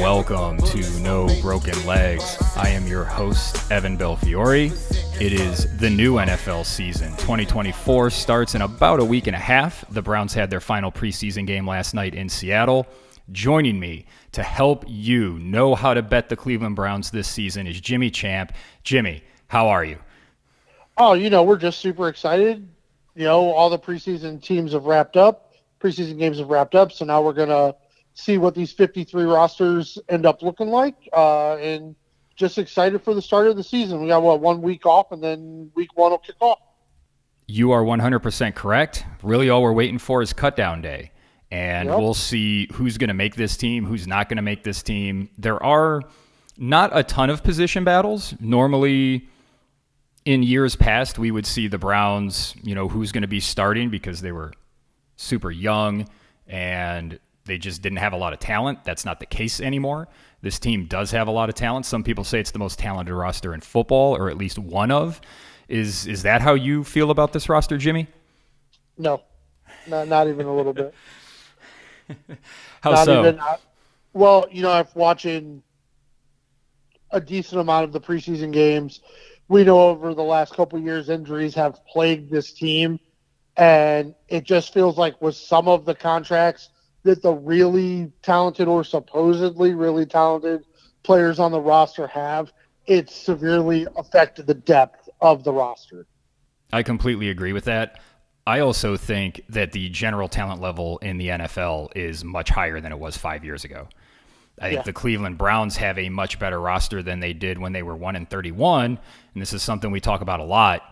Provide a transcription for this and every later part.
welcome to No Broken Legs. I am your host, Evan Belfiore. It is the new NFL season. 2024 starts in about a week and a half. The Browns had their final preseason game last night in Seattle. Joining me to help you know how to bet the Cleveland Browns this season is Jimmy Champ. Jimmy, how are you? Oh, we're just super excited. All the preseason teams have wrapped up. Preseason games have wrapped up. So now we're going to see what these 53 rosters end up looking like. And just excited for the start of the season. We got, 1 week off, and then week one will kick off. You are 100% correct. Really all we're waiting for is cutdown day. And We'll see who's going to make this team, who's not going to make this team. There are not a ton of position battles. Normally, in years past, we would see the Browns, who's going to be starting because they were super young and they just didn't have a lot of talent. That's not the case anymore. This team does have a lot of talent. Some people say it's the most talented roster in football, or at least one of. Is that how you feel about this roster, Jimmy? No, not even a little bit. How not so? I've watching a decent amount of the preseason games. We know over the last couple of years, injuries have plagued this team, and it just feels like with some of the contracts that the really talented or supposedly really talented players on the roster have, it's severely affected the depth of the roster. I completely agree with that. I also think that the general talent level in the NFL is much higher than it was 5 years ago. I think the Cleveland Browns have a much better roster than they did when they were 1-31, and this is something we talk about a lot,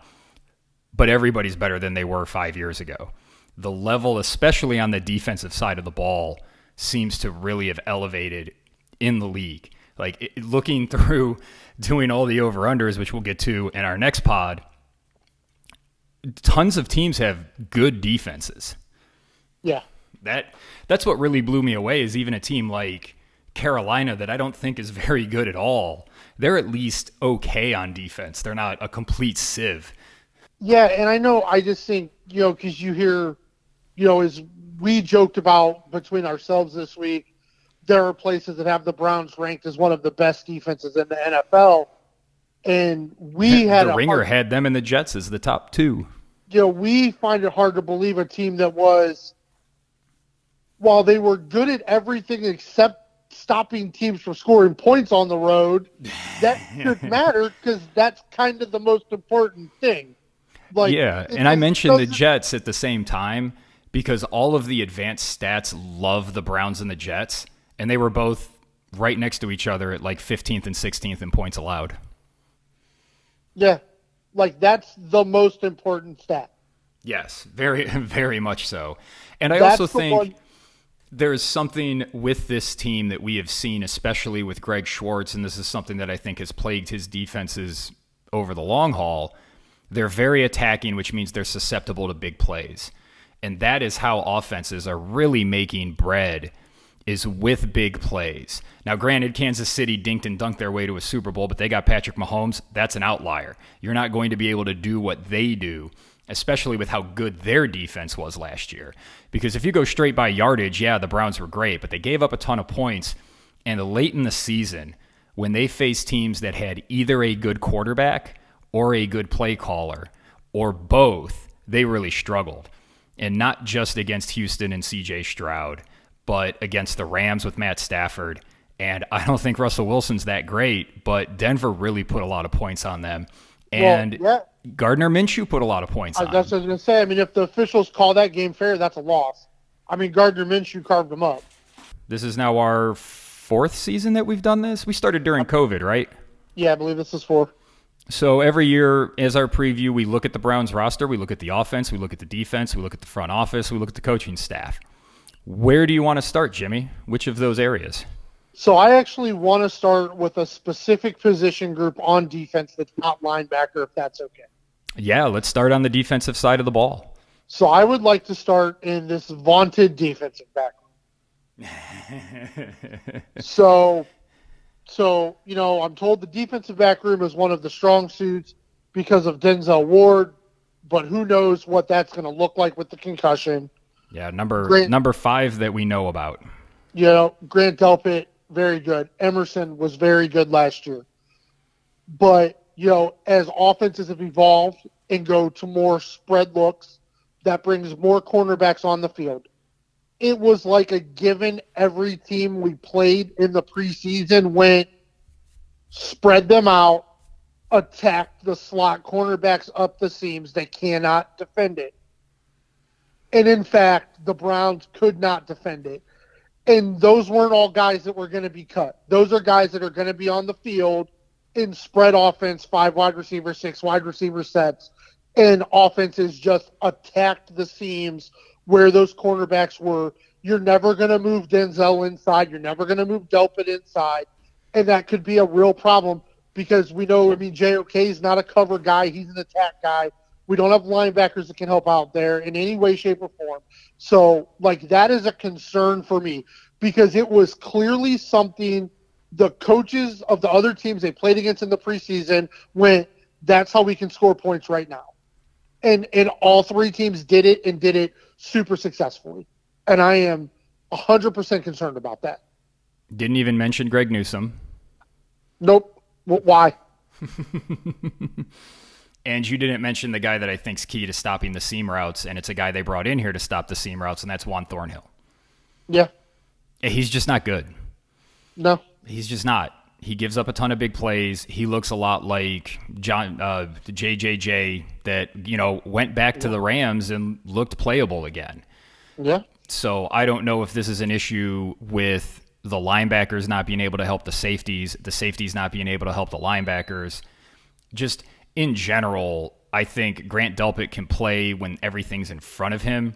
but everybody's better than they were 5 years ago. The level, especially on the defensive side of the ball, seems to really have elevated in the league. Like, looking through, doing all the over-unders, which we'll get to in our next pod, tons of teams have good defenses. Yeah. That's what really blew me away, is even a team like Carolina that I don't think is very good at all, they're at least okay on defense. They're not a complete sieve. Yeah, and I just think, because you hear, as we joked about between ourselves this week, there are places that have the Browns ranked as one of the best defenses in the NFL. And we had the Ringer had them and the Jets as the top two. We find it hard to believe a team that was, while they were good at everything except stopping teams from scoring points on the road, that should matter because that's kind of the most important thing. And I mentioned the Jets at the same time because all of the advanced stats love the Browns and the Jets, and they were both right next to each other at like 15th and 16th in points allowed. Yeah, that's the most important stat. Yes, very, very much so. And I also think there's something with this team that we have seen, especially with Greg Schwartz, and this is something that I think has plagued his defenses over the long haul. They're very attacking, which means they're susceptible to big plays. And that is how offenses are really making bread, is with big plays. Now, granted, Kansas City dinked and dunked their way to a Super Bowl, but they got Patrick Mahomes. That's an outlier. You're not going to be able to do what they do, especially with how good their defense was last year. Because if you go straight by yardage, the Browns were great, but they gave up a ton of points. And late in the season, when they faced teams that had either a good quarterback or a good play caller, or both, they really struggled. And not just against Houston and C.J. Stroud, but against the Rams with Matt Stafford. And I don't think Russell Wilson's that great, but Denver really put a lot of points on them. And Gardner Minshew put a lot of points on them. That's what I was going to say. I mean, if the officials call that game fair, that's a loss. I mean, Gardner Minshew carved them up. This is now our fourth season that we've done this. We started during COVID, right? Yeah, I believe this is 4. So every year, as our preview, we look at the Browns roster, we look at the offense, we look at the defense, we look at the front office, we look at the coaching staff. Where do you want to start, Jimmy? Which of those areas? So I actually want to start with a specific position group on defense that's not linebacker, if that's okay. Yeah, let's start on the defensive side of the ball. So I would like to start in this vaunted defensive background. So, I'm told the defensive back room is one of the strong suits because of Denzel Ward, but who knows what that's going to look like with the concussion. Yeah, number 5 that we know about. Grant Delpit very good. Emerson was very good last year. But, as offenses have evolved and go to more spread looks, that brings more cornerbacks on the field. It was like a given every team we played in the preseason went, spread them out, attack the slot cornerbacks up the seams. They cannot defend it. And in fact, the Browns could not defend it. And those weren't all guys that were going to be cut. Those are guys that are going to be on the field in spread offense, 5 wide receiver, 6 wide receiver sets. And offenses just attacked the seams where those cornerbacks were. You're never going to move Denzel inside. You're never going to move Delpit inside. And that could be a real problem because we know, JOK is not a cover guy. He's an attack guy. We don't have linebackers that can help out there in any way, shape, or form. So, that is a concern for me because it was clearly something the coaches of the other teams they played against in the preseason went, that's how we can score points right now. And all 3 teams did it and did it super successfully. And I am 100% concerned about that. Didn't even mention Greg Newsome. Nope. Why? And you didn't mention the guy that I think's key to stopping the seam routes, and it's a guy they brought in here to stop the seam routes, and that's Juan Thornhill. Yeah. He's just not good. No. He's just not. He gives up a ton of big plays. He looks a lot like JJJ that, went back to the Rams and looked playable again. Yeah. So I don't know if this is an issue with the linebackers not being able to help the safeties not being able to help the linebackers. Just in general, I think Grant Delpit can play when everything's in front of him,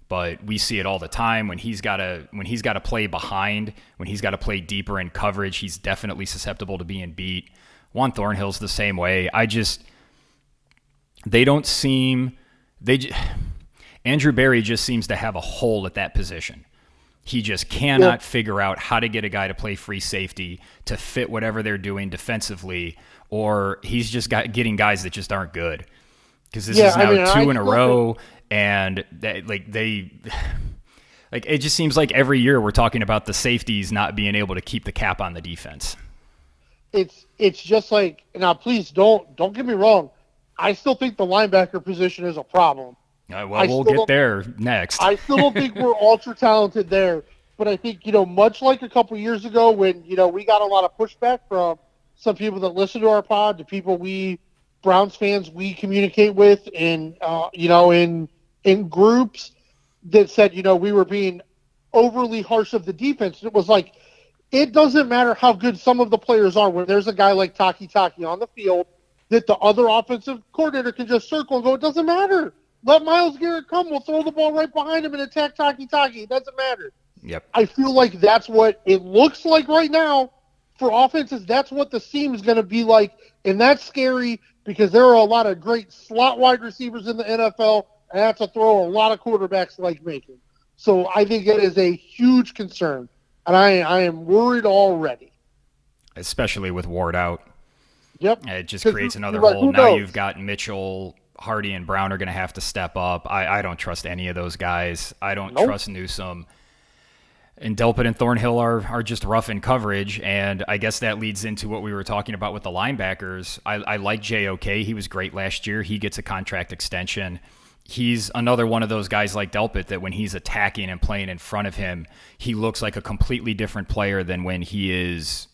but we see it all the time when he's got to play behind, when he's got to play deeper in coverage, he's definitely susceptible to being beat. Juan Thornhill's the same way. Andrew Berry just seems to have a hole at that position. He just cannot figure out how to get a guy to play free safety to fit whatever they're doing defensively, or he's just getting guys that just aren't good. Because this is now 2 in a row, and it just seems like every year we're talking about the safeties not being able to keep the cap on the defense. It's just like, now please don't get me wrong. I still think the linebacker position is a problem. We'll get there next. I still don't think we're ultra talented there, but I think, much like a couple years ago when, we got a lot of pushback from some people that listen to our pod, the people Browns fans we communicate with in groups that said, we were being overly harsh of the defense. It was like, it doesn't matter how good some of the players are when there's a guy like Taki on the field that the other offensive coordinator can just circle and go, it doesn't matter. Let Myles Garrett come. We'll throw the ball right behind him and attack Taki. It doesn't matter. Yep. I feel like that's what it looks like right now for offenses. That's what the seam is going to be like, and that's scary because there are a lot of great slot wide receivers in the NFL, and that's a throw a lot of quarterbacks like making. So I think it is a huge concern, and I am worried already. Especially with Ward out. Yep. It just creates another hole. Now you've got Mitchell, Hardy, and Brown are going to have to step up. I don't trust any of those guys. I don't trust Newsome. And Delpit and Thornhill are just rough in coverage, and I guess that leads into what we were talking about with the linebackers. I like JOK. He was great last year. He gets a contract extension. He's another one of those guys like Delpit that when he's attacking and playing in front of him, he looks like a completely different player than when he is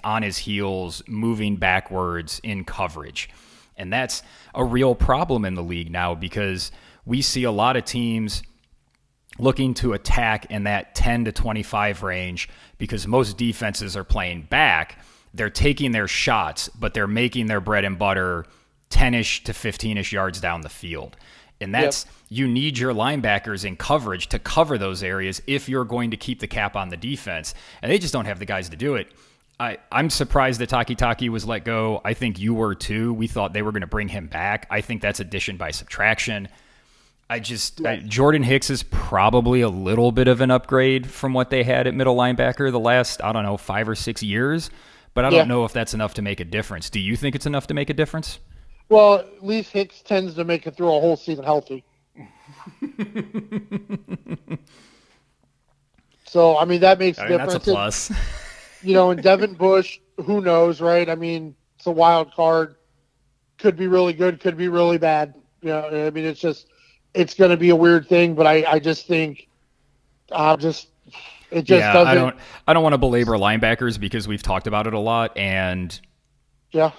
on his heels, moving backwards in coverage. And that's a real problem in the league now because we see a lot of teams looking to attack in that 10 to 25 range because most defenses are playing back. They're taking their shots, but they're making their bread and butter 10-ish to 15-ish yards down the field. And that's, you need your linebackers in coverage to cover those areas if you're going to keep the cap on the defense. And they just don't have the guys to do it. I'm surprised that Taki was let go. I think you were too. We thought they were going to bring him back. I think that's addition by subtraction. Jordan Hicks is probably a little bit of an upgrade from what they had at middle linebacker the last, 5 or 6 years. But I don't know if that's enough to make a difference. Do you think it's enough to make a difference? Well, at least Hicks tends to make it through a whole season healthy. So, that makes a difference. That's a plus. And Devin Bush, who knows, right? I mean, it's a wild card. Could be really good, could be really bad. I mean, it's going to be a weird thing, but I just think it just doesn't. I don't want to belabor linebackers because we've talked about it a lot, and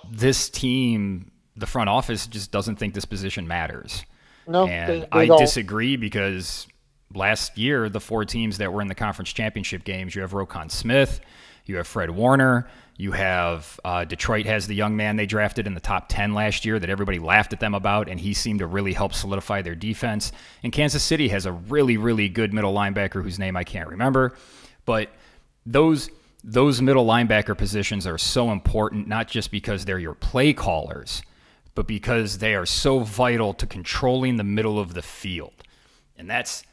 this team, the front office, just doesn't think this position matters. No, and they I disagree because last year, the 4 teams that were in the conference championship games, you have Roquan Smith, you have Fred Warner, you have Detroit has the young man they drafted in the top 10 last year that everybody laughed at them about, and he seemed to really help solidify their defense. And Kansas City has a really, really good middle linebacker whose name I can't remember. But those middle linebacker positions are so important, not just because they're your play callers, but because they are so vital to controlling the middle of the field. And that's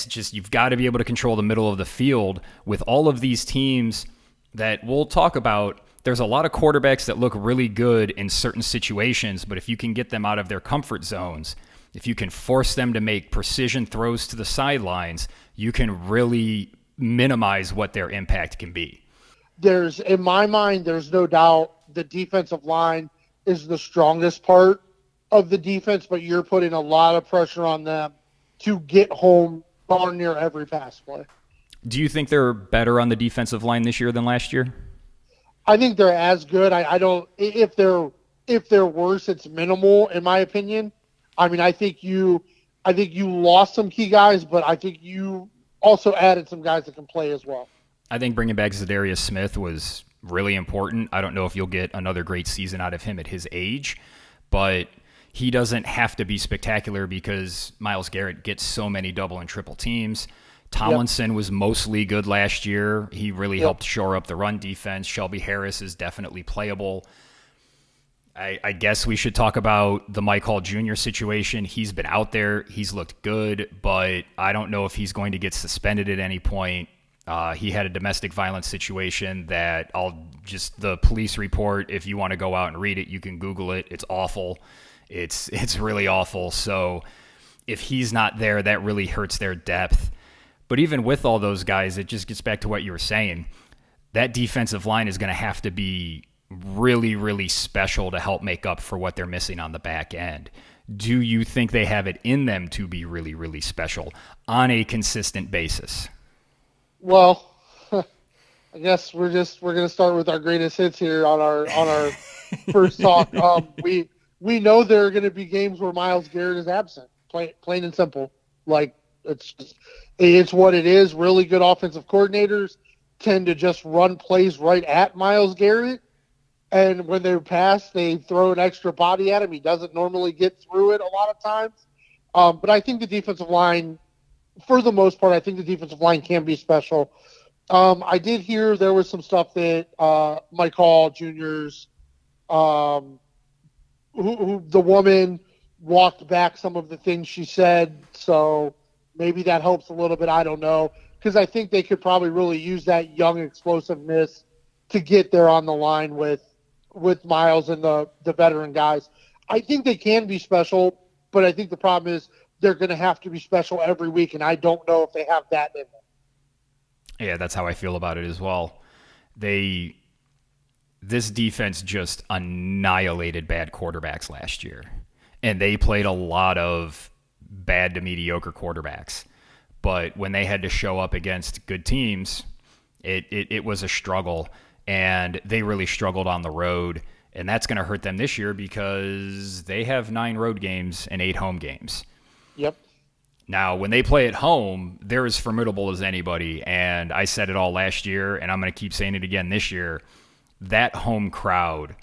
just, you've got to be able to control the middle of the field with all of these teams that we'll talk about. There's a lot of quarterbacks that look really good in certain situations, but if you can get them out of their comfort zones, if you can force them to make precision throws to the sidelines, you can really minimize what their impact can be. In my mind, there's no doubt the defensive line is the strongest part of the defense, but you're putting a lot of pressure on them to get home darn near every pass play. Do you think they're better on the defensive line this year than last year? I think they're as good. I don't. If they're worse, it's minimal in my opinion. I mean, I think you lost some key guys, but I think you also added some guys that can play as well. I think bringing back Zadarius Smith was really important. I don't know if you'll get another great season out of him at his age, but he doesn't have to be spectacular because Myles Garrett gets so many double and triple teams. Tomlinson was mostly good last year. He really helped shore up the run defense. Shelby Harris is definitely playable. I guess we should talk about the Mike Hall Jr. situation. He's been out there. He's looked good, but I don't know if he's going to get suspended at any point. He had a domestic violence situation that the police report, if you want to go out and read it, you can Google it. It's awful. It's really awful. So if he's not there, that really hurts their depth. But even with all those guys, it just gets back to what you were saying. That defensive line is going to have to be really, really special to help make up for what they're missing on the back end. Do you think they have it in them to be really, really special on a consistent basis? Well, I guess we're going to start with our greatest hits here on our first talk. We know there are going to be games where Myles Garrett is absent, plain and simple. Like, it's what it is. Really good offensive coordinators tend to just run plays right at Myles Garrett, and when they pass, they throw an extra body at him. He doesn't normally get through it a lot of times. But I think the defensive line, for the most part, can be special. I did hear there was some stuff that Mike Hall Jr.'s, who the woman walked back some of the things she said, so maybe that helps a little bit. I don't know, because I think they could probably really use that young explosiveness to get there on the line with Myles and the veteran guys. I think they can be special, but I think the problem is they're going to have to be special every week, and I don't know if they have that in them. Yeah, that's how I feel about it as well. This defense just annihilated bad quarterbacks last year, and they played a lot of bad to mediocre quarterbacks. But when they had to show up against good teams, it was a struggle, and they really struggled on the road. And that's going to hurt them this year because they have 9 road games and 8 home games. Yep. Now, when they play at home, they're as formidable as anybody. And I said it all last year, and I'm going to keep saying it again this year. That home crowd,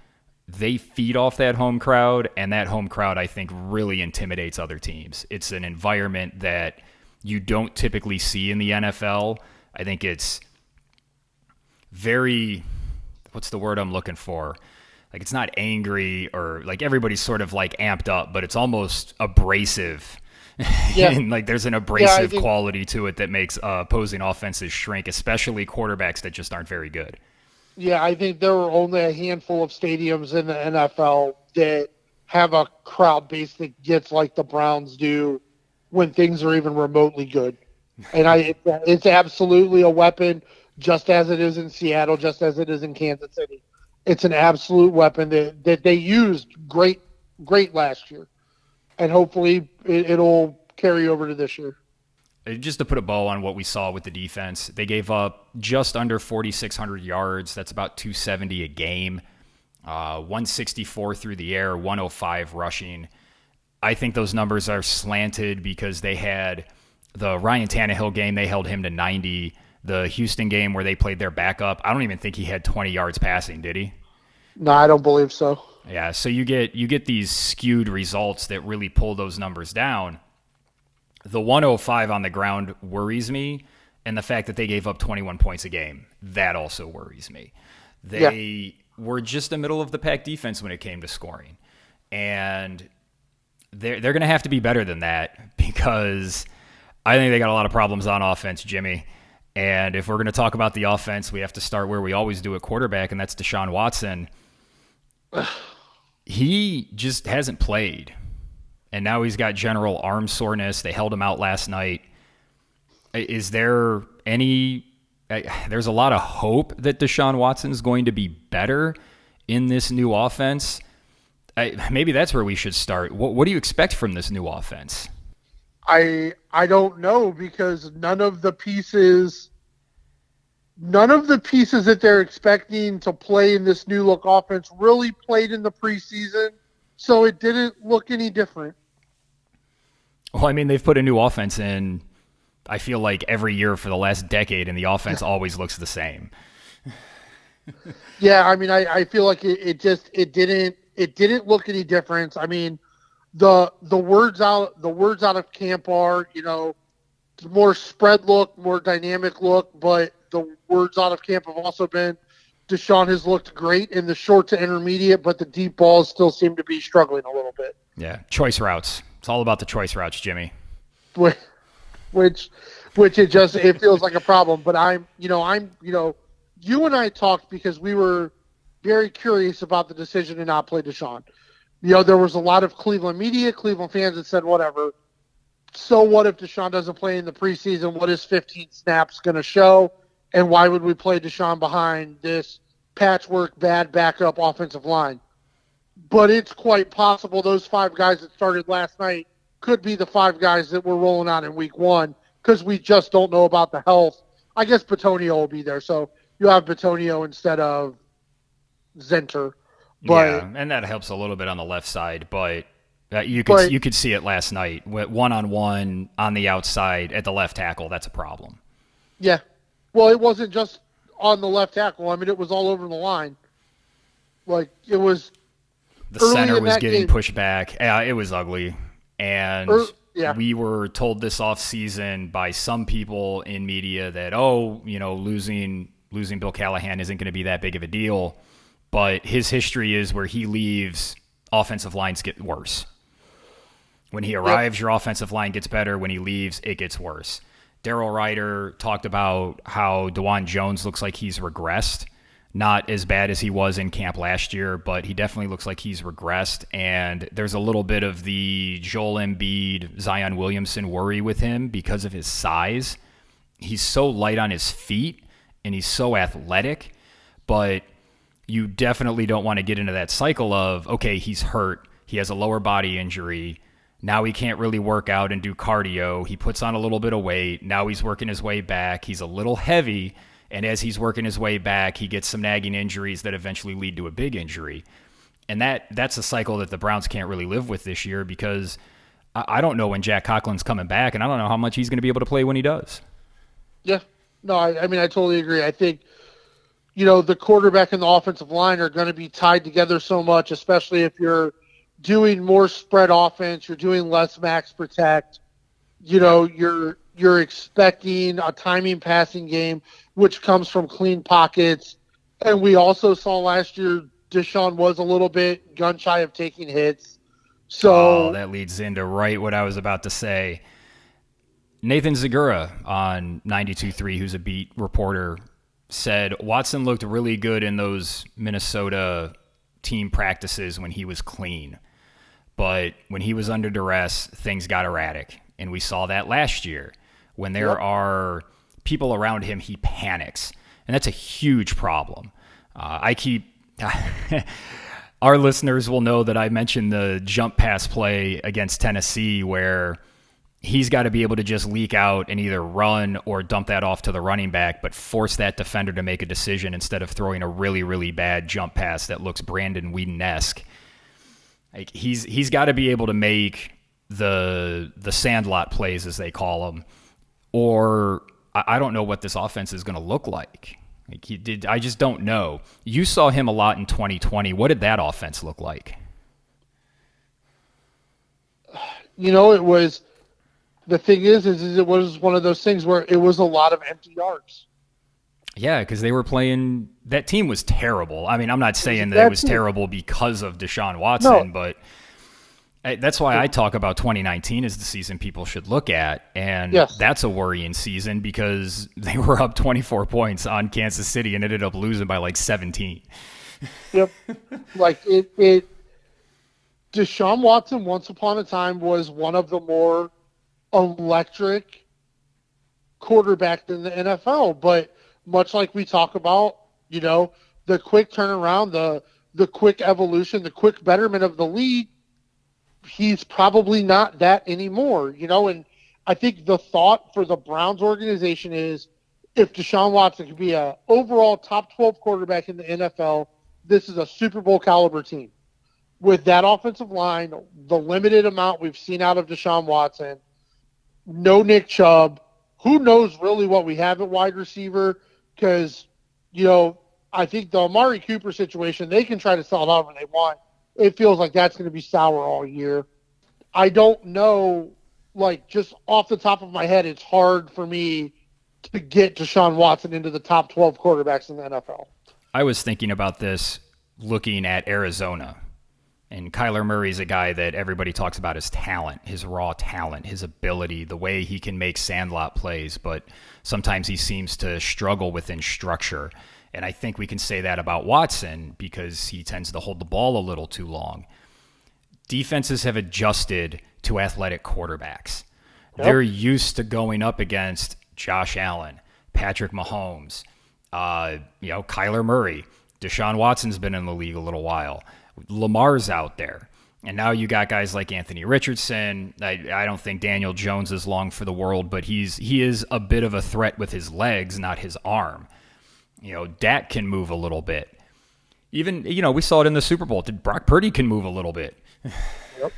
they feed off that home crowd, and that home crowd, I think, really intimidates other teams. It's an environment that you don't typically see in the NFL. I think it's very, what's the word I'm looking for? Like, it's not angry or like everybody's sort of like amped up, but it's almost abrasive. Yeah. And like there's an abrasive quality to it that makes opposing offenses shrink, especially quarterbacks that just aren't very good. Yeah, I think there are only a handful of stadiums in the NFL that have a crowd base that gets like the Browns do when things are even remotely good. And it's absolutely a weapon. just as it is in Seattle, just as it is in Kansas City. It's an absolute weapon that they used great last year, and hopefully it'll carry over to this year. Just to put a bow on what we saw with the defense, they gave up just under 4,600 yards. That's about 270 a game. 164 through the air, 105 rushing. I think those numbers are slanted because they had the Ryan Tannehill game, they held him to 90. The Houston game where they played their backup, I don't even think he had 20 yards passing, did he? No, I don't believe so. Yeah, so you get these skewed results that really pull those numbers down. The 105 on the ground worries me, and the fact that they gave up 21 points a game, that also worries me. They were just a middle-of-the-pack defense when it came to scoring, and they're going to have to be better than that because I think they got a lot of problems on offense, Jimmy. And if we're going to talk about the offense, we have to start where we always do at quarterback, and that's Deshaun Watson. He just hasn't played. And now he's got general arm soreness. They held him out last night. Is there any – there's a lot of hope that Deshaun Watson's going to be better in this new offense. Maybe that's where we should start. What do you expect from this new offense? I don't know because none of the pieces that they're expecting to play in this new look offense really played in the preseason, so it didn't look any different. Well, I mean, they've put a new offense in, I feel like, every year for the last decade, and the offense always looks the same. Yeah, I mean, I feel like it didn't look any different. I mean, the words out of camp are, more spread look, more dynamic look, but the words out of camp have also been Deshaun has looked great in the short to intermediate, but the deep balls still seem to be struggling a little bit. Yeah, choice routes. It's all about the choice routes, Jimmy. Which it feels like a problem. But you and I talked because we were very curious about the decision to not play Deshaun. There was a lot of Cleveland media, Cleveland fans that said, whatever. So what if Deshaun doesn't play in the preseason? What is 15 snaps going to show? And why would we play Deshaun behind this patchwork bad backup offensive line? But it's quite possible those 5 guys that started last night could be the 5 guys that we're rolling out in week 1 because we just don't know about the health. I guess Bitonio will be there, so you have Bitonio instead of Zenter. But, yeah, and that helps a little bit on the left side, but you could see it last night. One-on-one on the outside at the left tackle, that's a problem. Yeah. Well, it wasn't just on the left tackle. I mean, it was all over the line. Like, it was... The center was getting pushed back. Yeah, it was ugly. And we were told this offseason by some people in media that, losing Bill Callahan isn't going to be that big of a deal. But his history is where he leaves, offensive lines get worse. When he arrives, your offensive line gets better. When he leaves, it gets worse. Darryl Ryder talked about how DeJuan Jones looks like he's regressed. Not as bad as he was in camp last year, but he definitely looks like he's regressed. And there's a little bit of the Joel Embiid, Zion Williamson worry with him because of his size. He's so light on his feet, and he's so athletic, but you definitely don't want to get into that cycle of, okay, he's hurt. He has a lower body injury. Now he can't really work out and do cardio. He puts on a little bit of weight. Now he's working his way back. He's a little heavy. And as he's working his way back, he gets some nagging injuries that eventually lead to a big injury. And that's a cycle that the Browns can't really live with this year because I don't know when Jack Cochran's coming back, and I don't know how much he's going to be able to play when he does. Yeah. No, I mean, I totally agree. I think, the quarterback and the offensive line are going to be tied together so much, especially if you're doing more spread offense, you're doing less max protect, you're expecting a timing passing game, which comes from clean pockets. And we also saw last year Deshaun was a little bit gun shy of taking hits. So that leads into right what I was about to say. Nathan Zagura on 92.3, who's a beat reporter, said Watson looked really good in those Minnesota team practices when he was clean. But when he was under duress, things got erratic. And we saw that last year. When there are people around him, he panics. And that's a huge problem. Our listeners will know that I mentioned the jump pass play against Tennessee where he's got to be able to just leak out and either run or dump that off to the running back, but force that defender to make a decision instead of throwing a really, really bad jump pass that looks Brandon Whedon-esque. Like he's got to be able to make the sandlot plays, as they call them, or I don't know what this offense is going to look like. I just don't know. You saw him a lot in 2020. What did that offense look like? It was. The thing is it was one of those things where it was a lot of empty yards. Yeah, because they were playing – that team was terrible. I mean, I'm not saying that it was terrible because of Deshaun Watson, but that's why I talk about 2019 as the season people should look at. And that's a worrying season because they were up 24 points on Kansas City and ended up losing by like 17. Yep. Deshaun Watson once upon a time was one of the more – electric quarterback in the NFL, but much like we talk about, the quick turnaround, the quick evolution, the quick betterment of the league, he's probably not that anymore, and I think the thought for the Browns organization is if Deshaun Watson could be a overall top 12 quarterback in the NFL, this is a Super Bowl caliber team. With that offensive line, the limited amount we've seen out of Deshaun Watson, no Nick Chubb. Who knows really what we have at wide receiver? Because, I think the Amari Cooper situation, they can try to sell it however they want. It feels like that's going to be sour all year. I don't know, just off the top of my head, it's hard for me to get Deshaun Watson into the top 12 quarterbacks in the NFL. I was thinking about this looking at Arizona. And Kyler Murray's a guy that everybody talks about his talent, his raw talent, his ability, the way he can make sandlot plays, but sometimes he seems to struggle within structure. And I think we can say that about Watson because he tends to hold the ball a little too long. Defenses have adjusted to athletic quarterbacks. Yep. They're used to going up against Josh Allen, Patrick Mahomes, Kyler Murray. Deshaun Watson's been in the league a little while. Lamar's out there. And now you got guys like Anthony Richardson. I don't think Daniel Jones is long for the world, but he is a bit of a threat with his legs, not his arm. Dak can move a little bit. Even, we saw it in the Super Bowl. Brock Purdy can move a little bit. Yep.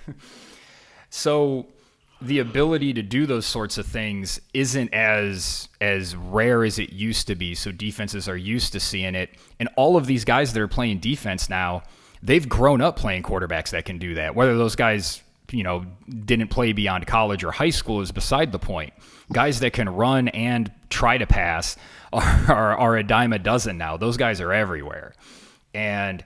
So the ability to do those sorts of things isn't as rare as it used to be. So defenses are used to seeing it. And all of these guys that are playing defense now, they've grown up playing quarterbacks that can do that. Whether those guys, didn't play beyond college or high school is beside the point. Guys that can run and try to pass are a dime a dozen now. Those guys are everywhere. And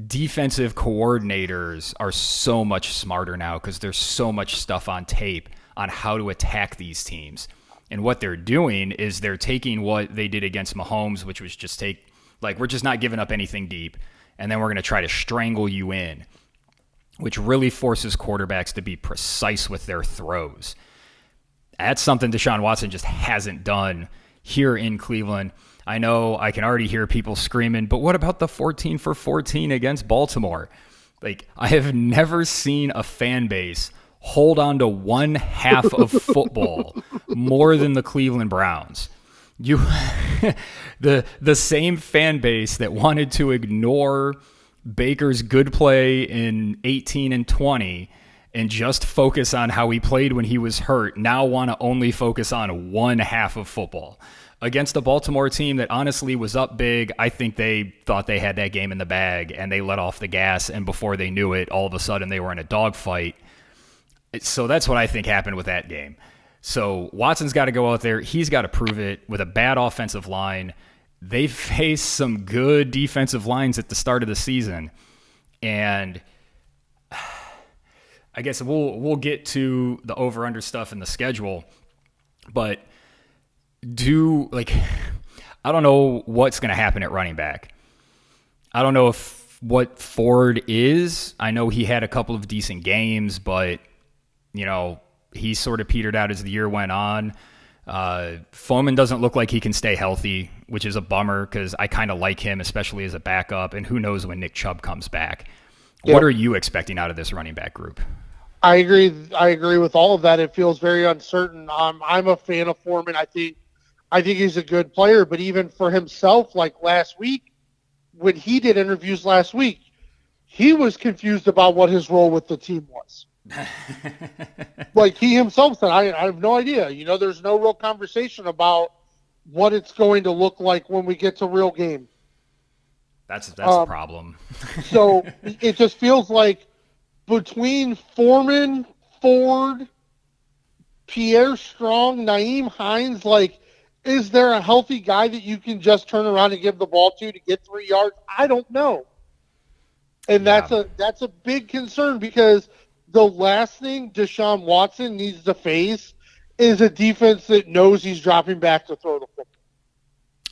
defensive coordinators are so much smarter now because there's so much stuff on tape on how to attack these teams. And what they're doing is they're taking what they did against Mahomes, which was just we're just not giving up anything deep. And then we're going to try to strangle you in, which really forces quarterbacks to be precise with their throws. That's something Deshaun Watson just hasn't done here in Cleveland. I know I can already hear people screaming, but what about the 14 for 14 against Baltimore? I have never seen a fan base hold on to one half of football more than the Cleveland Browns. The same fan base that wanted to ignore Baker's good play in 18 and 20 and just focus on how he played when he was hurt now want to only focus on one half of football. Against a Baltimore team that honestly was up big, I think they thought they had that game in the bag and they let off the gas, and before they knew it, all of a sudden they were in a dogfight. So that's what I think happened with that game. So Watson's got to go out there. He's got to prove it with a bad offensive line. They faced some good defensive lines at the start of the season. And I guess we'll get to the over-under stuff in the schedule. But I don't know what's going to happen at running back. I don't know what Ford is. I know he had a couple of decent games, but, he sort of petered out as the year went on. Foreman doesn't look like he can stay healthy, which is a bummer because I kind of like him, especially as a backup, and who knows when Nick Chubb comes back. Yep. What are you expecting out of this running back group? I agree with all of that. It feels very uncertain. I'm a fan of Foreman. I think he's a good player, but even for himself, like last week, when he did interviews last week, he was confused about what his role with the team was. Like he himself said, I have no idea. There's no real conversation about what it's going to look like when we get to real game. That's a problem. So it just feels like between Foreman, Ford, Pierre Strong, Nyheim Hines, like, is there a healthy guy that you can just turn around and give the ball to get 3 yards? I don't know. And that's a big concern because the last thing Deshaun Watson needs to face is a defense that knows he's dropping back to throw the football.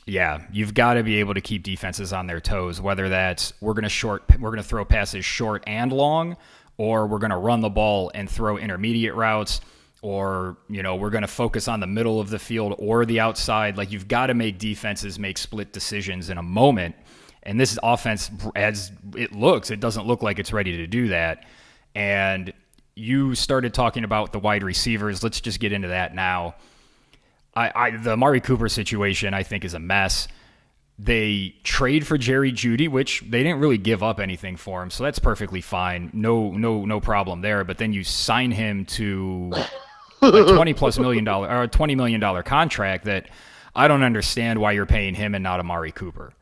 Yeah, you've got to be able to keep defenses on their toes, whether that's we're going to throw passes short and long, or we're going to run the ball and throw intermediate routes, or we're going to focus on the middle of the field or the outside. Like, you've got to make defenses make split decisions in a moment. And this offense, as it looks, it doesn't look like it's ready to do that. And you started talking about the wide receivers. Let's just get into that now. The Amari Cooper situation, I think, is a mess. They trade for Jerry Jeudy, which they didn't really give up anything for him, so that's perfectly fine. No problem there. But then you sign him to a $20+ million or a $20 million contract that I don't understand why you're paying him and not Amari Cooper.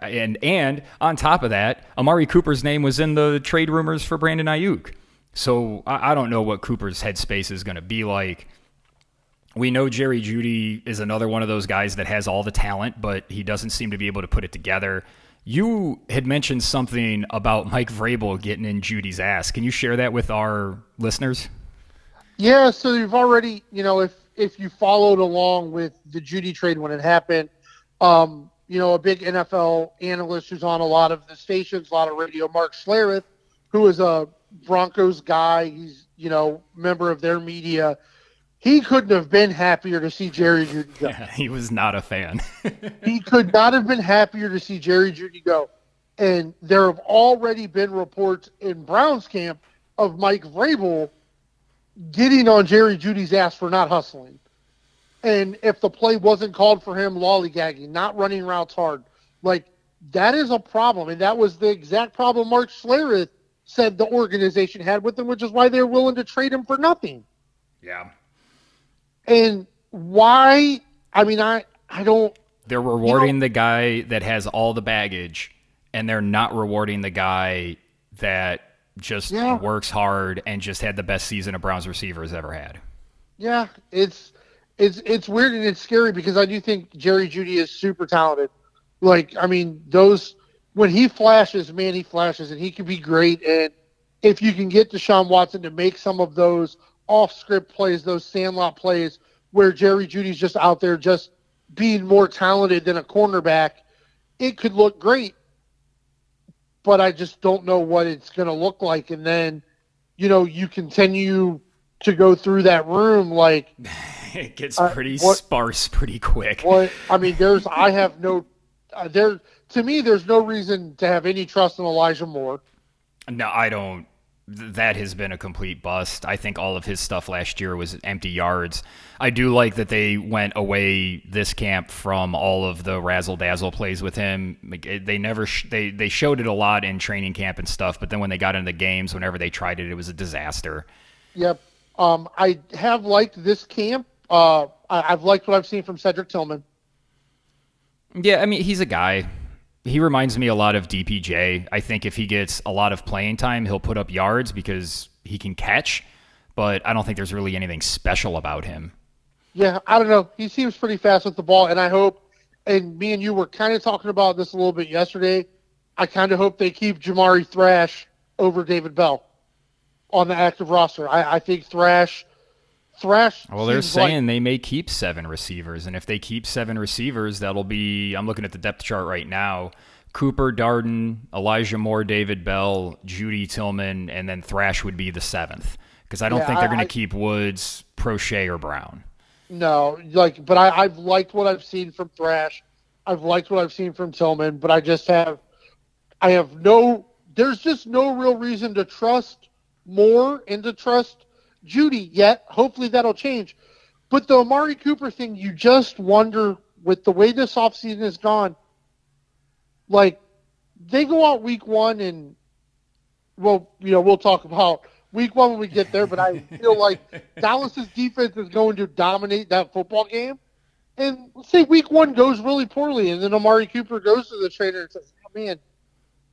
And on top of that, Amari Cooper's name was in the trade rumors for Brandon Ayuk. So I don't know what Cooper's headspace is going to be like. We know Jerry Jeudy is another one of those guys that has all the talent, but he doesn't seem to be able to put it together. You had mentioned something about Mike Vrabel getting in Judy's ass. Can you share that with our listeners? Yeah, so you've already, if you followed along with the Jeudy trade when it happened, a big NFL analyst who's on a lot of the stations, a lot of radio, Mark Schlereth, who is a Broncos guy. He's, member of their media. He couldn't have been happier to see Jerry Jeudy go. Yeah, he was not a fan. He could not have been happier to see Jerry Jeudy go. And there have already been reports in Browns camp of Mike Vrabel getting on Jerry Judy's ass for not hustling. And if the play wasn't called for him, lollygagging, not running routes hard. Like, that is a problem. And that was the exact problem Mark Schlereth said the organization had with him, which is why they're willing to trade him for nothing. Yeah. And why? I mean, I don't. They're rewarding the guy that has all the baggage, and they're not rewarding the guy that just works hard and just had the best season a Browns receiver has ever had. Yeah, it's weird and it's scary because I do think Jerry Jeudy is super talented. Like, I mean, when he flashes, man, he flashes, and he can be great. And if you can get Deshaun Watson to make some of those off-script plays, those sandlot plays where Jerry Jeudy's just out there just being more talented than a cornerback, it could look great. But I just don't know what it's going to look like. And then, you continue to go through that room like it gets pretty sparse pretty quick. I mean, there's no reason to have any trust in Elijah Moore. No, I don't. That has been a complete bust. I think all of his stuff last year was empty yards. I do like that they went away this camp from all of the razzle-dazzle plays with him. They showed it a lot in training camp and stuff, but then when they got into the games, whenever they tried it, it was a disaster. Yep. I have liked this camp. I've liked what I've seen from Cedric Tillman. Yeah, I mean, he's a guy. He reminds me a lot of DPJ. I think if he gets a lot of playing time, he'll put up yards because he can catch, but I don't think there's really anything special about him. Yeah, I don't know. He seems pretty fast with the ball, and I hope, and me and you were kind of talking about this a little bit yesterday, I kind of hope they keep Jamari Thrash over David Bell on the active roster. I think Thrash. Well, they're saying they may keep 7 receivers, and if they keep 7 receivers, that'll be, I'm looking at the depth chart right now, Cooper, Darden, Elijah Moore, David Bell, Jeudy, Tillman, and then Thrash would be the 7th, because I don't think they're going to keep Woods, Prochet, or Brown. No, like, but I've liked what I've seen from Thrash. I've liked what I've seen from Tillman, but there's just no real reason to trust more and to trust Judy yet. Hopefully that'll change. But the Amari Cooper thing, you just wonder with the way this offseason has gone, like, they go out week one and, well, we'll talk about week one when we get there, but I feel like Dallas's defense is going to dominate that football game. And let's say week one goes really poorly, and then Amari Cooper goes to the trainer and says, oh, man,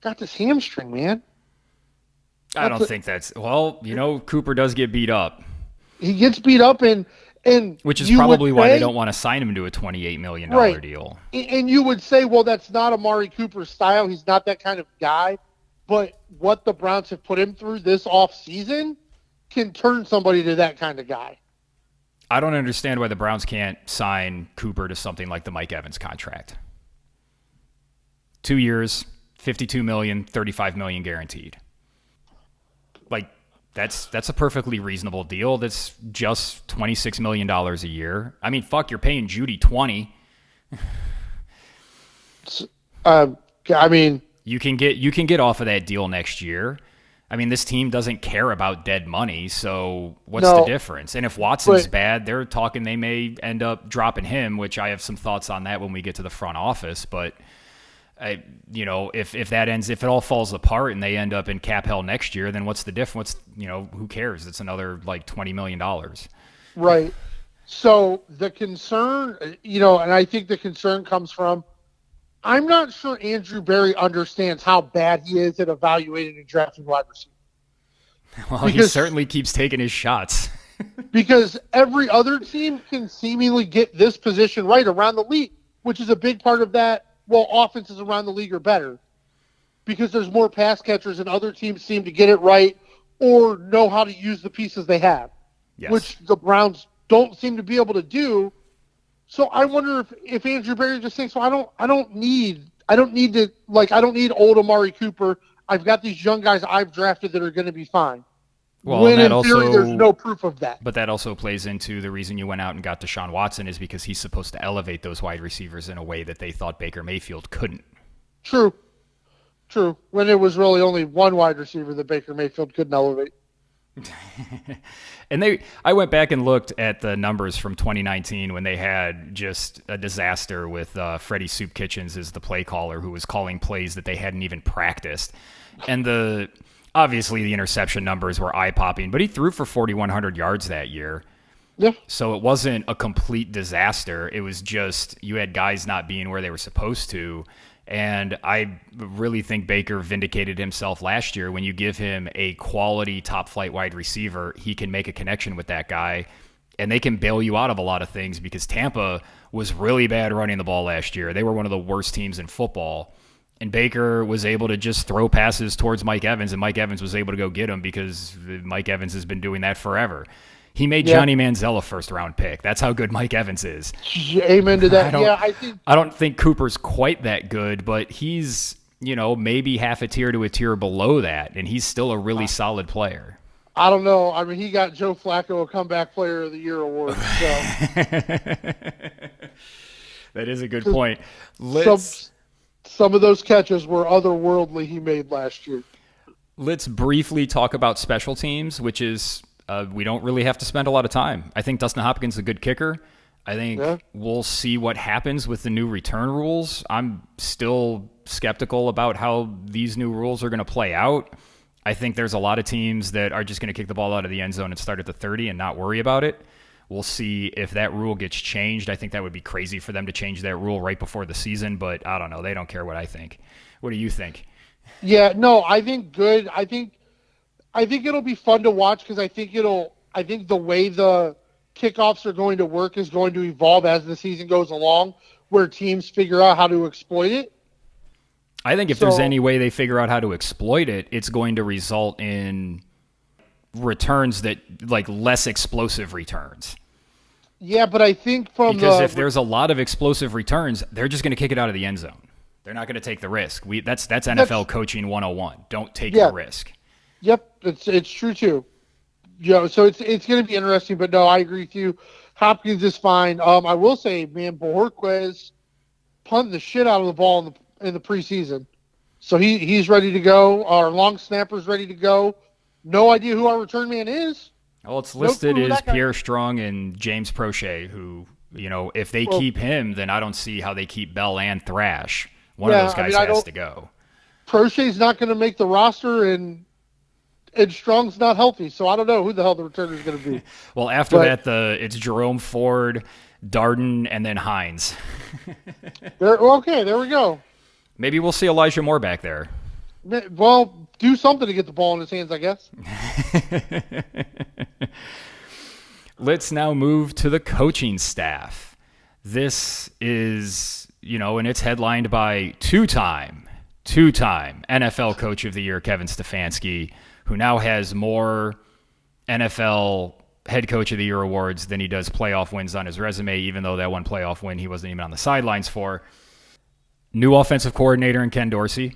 got this hamstring, man. I don't think that's – well, Cooper does get beat up. He gets beat up, and which is probably why they don't want to sign him to a $28 million deal. And you would say, well, that's not Amari Cooper's style. He's not that kind of guy. But what the Browns have put him through this offseason can turn somebody to that kind of guy. I don't understand why the Browns can't sign Cooper to something like the Mike Evans contract. 2 years, $52 million, $35 million guaranteed. Like, that's a perfectly reasonable deal. That's just $26 million a year. I mean, fuck, you're paying Judy $20. I mean, you can get off of that deal next year. I mean, this team doesn't care about dead money, so what's the difference? And if Watson's bad, they're talking they may end up dropping him, which I have some thoughts on that when we get to the front office. But if it all falls apart and they end up in cap hell next year, then what's the difference? Who cares? It's another like $20 million. Right. So the concern, and I think the concern comes from, I'm not sure Andrew Berry understands how bad he is at evaluating and drafting wide receivers. Well, he certainly keeps taking his shots. Because every other team can seemingly get this position right around the league, which is a big part of that. Well, offenses around the league are better because there's more pass catchers and other teams seem to get it right or know how to use the pieces they have, which the Browns don't seem to be able to do. So I wonder if Andrew Berry just thinks, well, I don't need old Amari Cooper. I've got these young guys I've drafted that are going to be fine. Well, when in theory, there's no proof of that. But that also plays into the reason you went out and got Deshaun Watson is because he's supposed to elevate those wide receivers in a way that they thought Baker Mayfield couldn't. True. When it was really only one wide receiver that Baker Mayfield couldn't elevate. And I went back and looked at the numbers from 2019 when they had just a disaster with Freddie Soup Kitchens as the play caller who was calling plays that they hadn't even practiced. And obviously the interception numbers were eye-popping, but he threw for 4,100 yards that year. Yeah. So it wasn't a complete disaster. It was just you had guys not being where they were supposed to. And I really think Baker vindicated himself last year. When you give him a quality top-flight wide receiver, he can make a connection with that guy, and they can bail you out of a lot of things because Tampa was really bad running the ball last year. They were one of the worst teams in football. And Baker was able to just throw passes towards Mike Evans, and Mike Evans was able to go get him because Mike Evans has been doing that forever. He made Johnny Manziel a first-round pick. That's how good Mike Evans is. Amen to that. I don't think Cooper's quite that good, but he's, maybe half a tier to a tier below that, and he's still a really solid player. I don't know. I mean, he got Joe Flacco a Comeback Player of the Year award. So. That is a good point. Some of those catches were otherworldly he made last year. Let's briefly talk about special teams, which is we don't really have to spend a lot of time. I think Dustin Hopkins is a good kicker. I think we'll see what happens with the new return rules. I'm still skeptical about how these new rules are going to play out. I think there's a lot of teams that are just going to kick the ball out of the end zone and start at the 30 and not worry about it. We'll see if that rule gets changed. I think that would be crazy for them to change that rule right before the season, but I don't know. They don't care what I think. What do you think? Yeah, no, I think good. I think it'll be fun to watch because I think the way the kickoffs are going to work is going to evolve as the season goes along, where teams figure out how to exploit it. I think if there's any way they figure out how to exploit it, it's going to result in returns that like less explosive returns. Yeah, but I think because if there's a lot of explosive returns, they're just going to kick it out of the end zone. They're not going to take the risk. That's NFL coaching 101. Don't take the risk. Yep, it's true too. So it's going to be interesting. But no, I agree with you. Hopkins is fine. I will say, man, Bojorquez punting the shit out of the ball in the preseason. So he's ready to go. Our long snapper's ready to go. No idea who our return man is. Well, it's listed as Pierre Strong and James Prochet, who, if they keep him, then I don't see how they keep Bell and Thrash. One of those guys has to go. Prochet's not going to make the roster, and Strong's not healthy, so I don't know who the hell the returner is going to be. Well, after that, it's Jerome Ford, Darden, and then Hines. There we go. Maybe we'll see Elijah Moore back there. Well, do something to get the ball in his hands, I guess. Let's now move to the coaching staff. This is, and it's headlined by two-time NFL Coach of the Year, Kevin Stefanski, who now has more NFL Head Coach of the Year awards than he does playoff wins on his resume, even though that one playoff win he wasn't even on the sidelines for. New offensive coordinator in Ken Dorsey.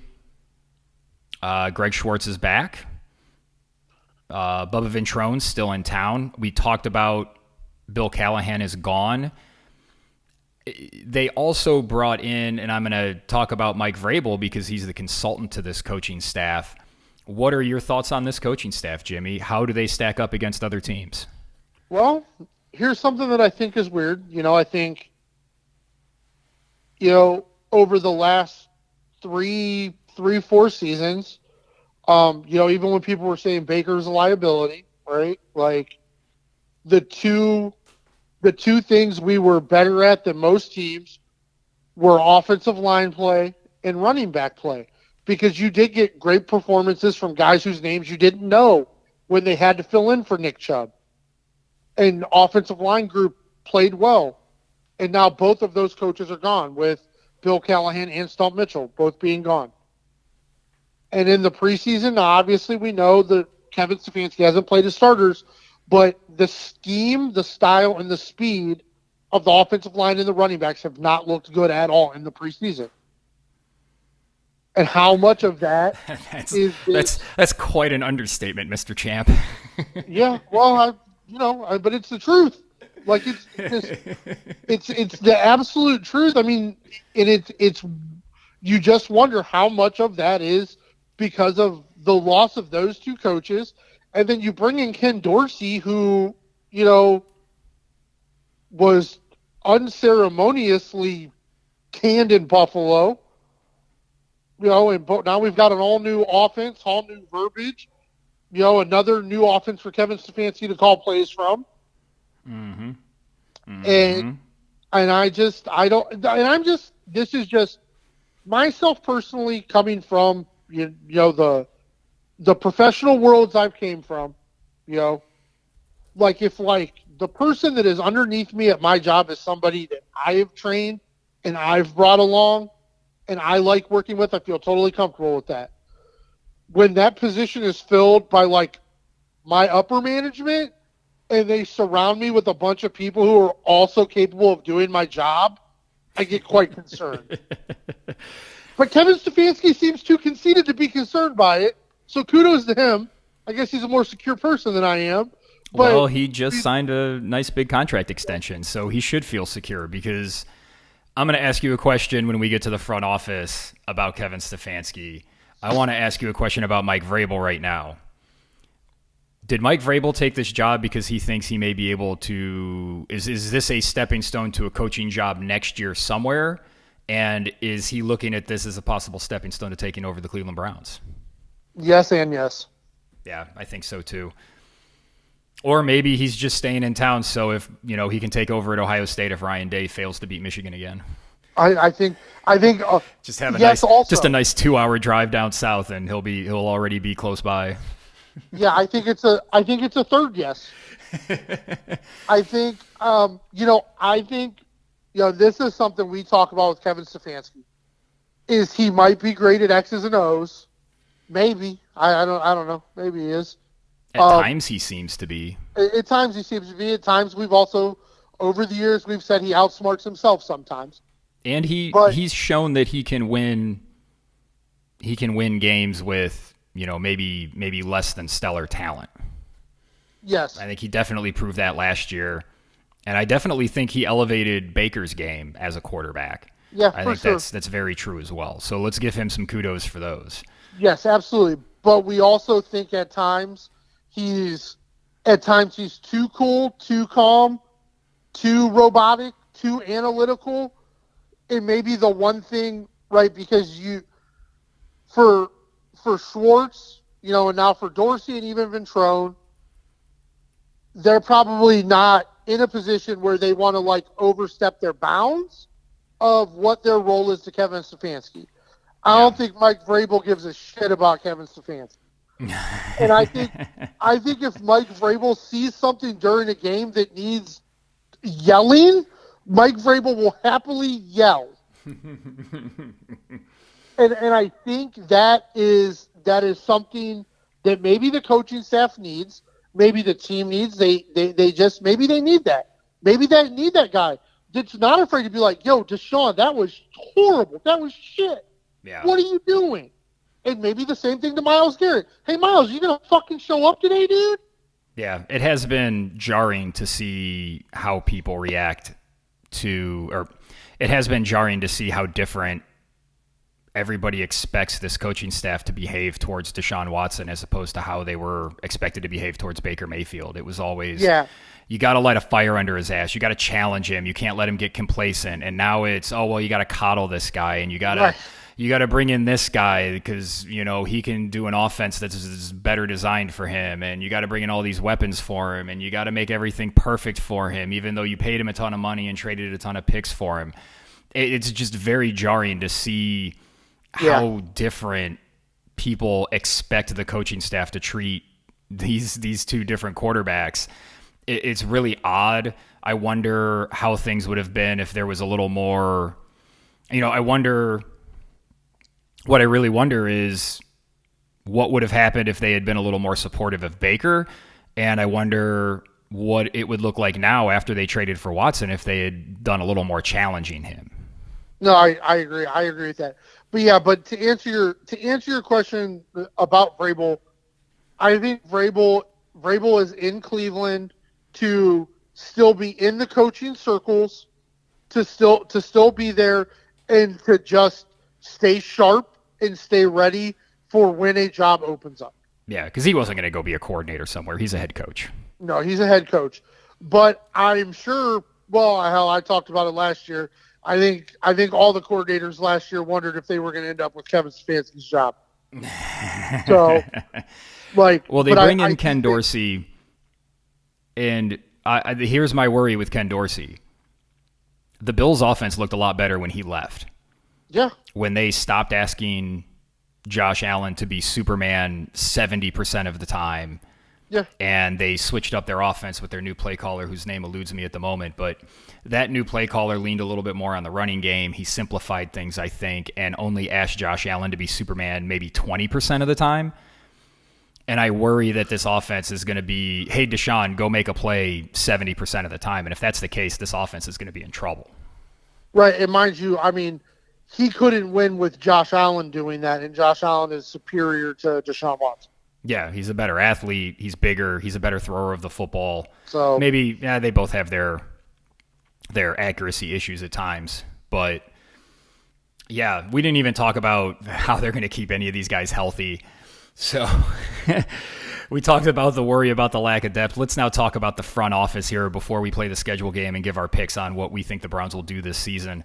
Greg Schwartz is back. Bubba Ventrone's still in town. We talked about Bill Callahan is gone. They also brought in, and I'm going to talk about Mike Vrabel because he's the consultant to this coaching staff. What are your thoughts on this coaching staff, Jimmy? How do they stack up against other teams? Well, here's something that I think is weird. I think, over the last 4 seasons, even when people were saying Baker's a liability, right? Like the two things we were better at than most teams were offensive line play and running back play, because you did get great performances from guys whose names you didn't know when they had to fill in for Nick Chubb. And offensive line group played well. And now both of those coaches are gone, with Bill Callahan and Stump Mitchell both being gone. And in the preseason, obviously we know that Kevin Stefanski hasn't played his starters, but the scheme, the style, and the speed of the offensive line and the running backs have not looked good at all in the preseason. And how much of that that's quite an understatement, Mr. Champ. Yeah, well, but it's the truth. Like it's the absolute truth. I mean, and it's you just wonder how much of that is because of the loss of those two coaches, and then you bring in Ken Dorsey, who was unceremoniously canned in Buffalo. And now we've got an all-new offense, all new verbiage. Another new offense for Kevin Stefanski to call plays from. Mm-hmm. Mm-hmm. This is just myself personally coming from, the professional worlds I've came from, like if the person that is underneath me at my job is somebody that I have trained and I've brought along and I like working with, I feel totally comfortable with that. When that position is filled by my upper management and they surround me with a bunch of people who are also capable of doing my job, I get quite concerned. But Kevin Stefanski seems too conceited to be concerned by it, so kudos to him. I guess he's a more secure person than I am. But well, he just signed a nice big contract extension, so he should feel secure, because I'm going to ask you a question when we get to the front office about Kevin Stefanski. I want to ask you a question about Mike Vrabel right now. Did Mike Vrabel take this job because he thinks he may be able to – is this a stepping stone to a coaching job next year somewhere? And is he looking at this as a possible stepping stone to taking over the Cleveland Browns? Yes and yes. Yeah, I think so too. Or maybe he's just staying in town so if he can take over at Ohio State if Ryan Day fails to beat Michigan again. I think just have a nice 2-hour drive down south and he'll already be close by. Yeah, I think it's a third yes. I think this is something we talk about with Kevin Stefanski. Is he might be great at X's and O's. Maybe. I don't know. Maybe he is. At times he seems to be. At times he seems to be. At times we've also, over the years, we've said he outsmarts himself sometimes. And he's shown that he can win games with, maybe less than stellar talent. Yes. I think he definitely proved that last year. And I definitely think he elevated Baker's game as a quarterback. Yeah, I for think sure. that's very true as well. So let's give him some kudos for those. Yes, absolutely. But we also think at times he's too cool, too calm, too robotic, too analytical. And maybe the one thing, right, because for Schwartz, and now for Dorsey and even Ventrone, they're probably not in a position where they want to overstep their bounds of what their role is to Kevin Stefanski. I don't think Mike Vrabel gives a shit about Kevin Stefanski. And I think if Mike Vrabel sees something during a game that needs yelling, Mike Vrabel will happily yell. And I think that is something that maybe the coaching staff needs, maybe the team needs. They just maybe they need that. Maybe they need that guy that's not afraid to be like, "Yo, Deshaun, that was horrible. That was shit. Yeah. What are you doing?" And maybe the same thing to Myles Garrett. "Hey, Myles, you gonna fucking show up today, dude?" Yeah, it has been jarring to see how people react it has been jarring to see how different everybody expects this coaching staff to behave towards Deshaun Watson as opposed to how they were expected to behave towards Baker Mayfield. It was always, you got to light a fire under his ass. You got to challenge him. You can't let him get complacent. And now it's, you got to coddle this guy, and you got to bring in this guy because, he can do an offense that's better designed for him. And you got to bring in all these weapons for him. And you got to make everything perfect for him, even though you paid him a ton of money and traded a ton of picks for him. It's just very jarring to see how different people expect the coaching staff to treat these two different quarterbacks. It's really odd. I wonder how things would have been if there was a little more, what I really wonder is what would have happened if they had been a little more supportive of Baker. And I wonder what it would look like now after they traded for Watson if they had done a little more challenging him. No, I agree. I agree with that. But to answer your question about Vrabel, I think Vrabel is in Cleveland to still be in the coaching circles, to still be there, and to just stay sharp and stay ready for when a job opens up. Yeah, because he wasn't going to go be a coordinator somewhere. He's a head coach. No, he's a head coach. But I'm sure. Well, hell, I talked about it last year. I think all the coordinators last year wondered if they were going to end up with Kevin Stefanski's job. So, they bring in Ken Dorsey, and here's my worry with Ken Dorsey. The Bills' offense looked a lot better when he left. Yeah. When they stopped asking Josh Allen to be Superman 70% of the time. Yeah. And they switched up their offense with their new play caller, whose name eludes me at the moment. But that new play caller leaned a little bit more on the running game. He simplified things, I think, and only asked Josh Allen to be Superman maybe 20% of the time. And I worry that this offense is going to be, hey, Deshaun, go make a play 70% of the time. And if that's the case, this offense is going to be in trouble. Right. And mind you, he couldn't win with Josh Allen doing that, and Josh Allen is superior to Deshaun Watson. Yeah, he's a better athlete. He's bigger. He's a better thrower of the football. So maybe they both have their accuracy issues at times. But, yeah, we didn't even talk about how they're going to keep any of these guys healthy. So we talked about the worry about the lack of depth. Let's now talk about the front office here before we play the schedule game and give our picks on what we think the Browns will do this season.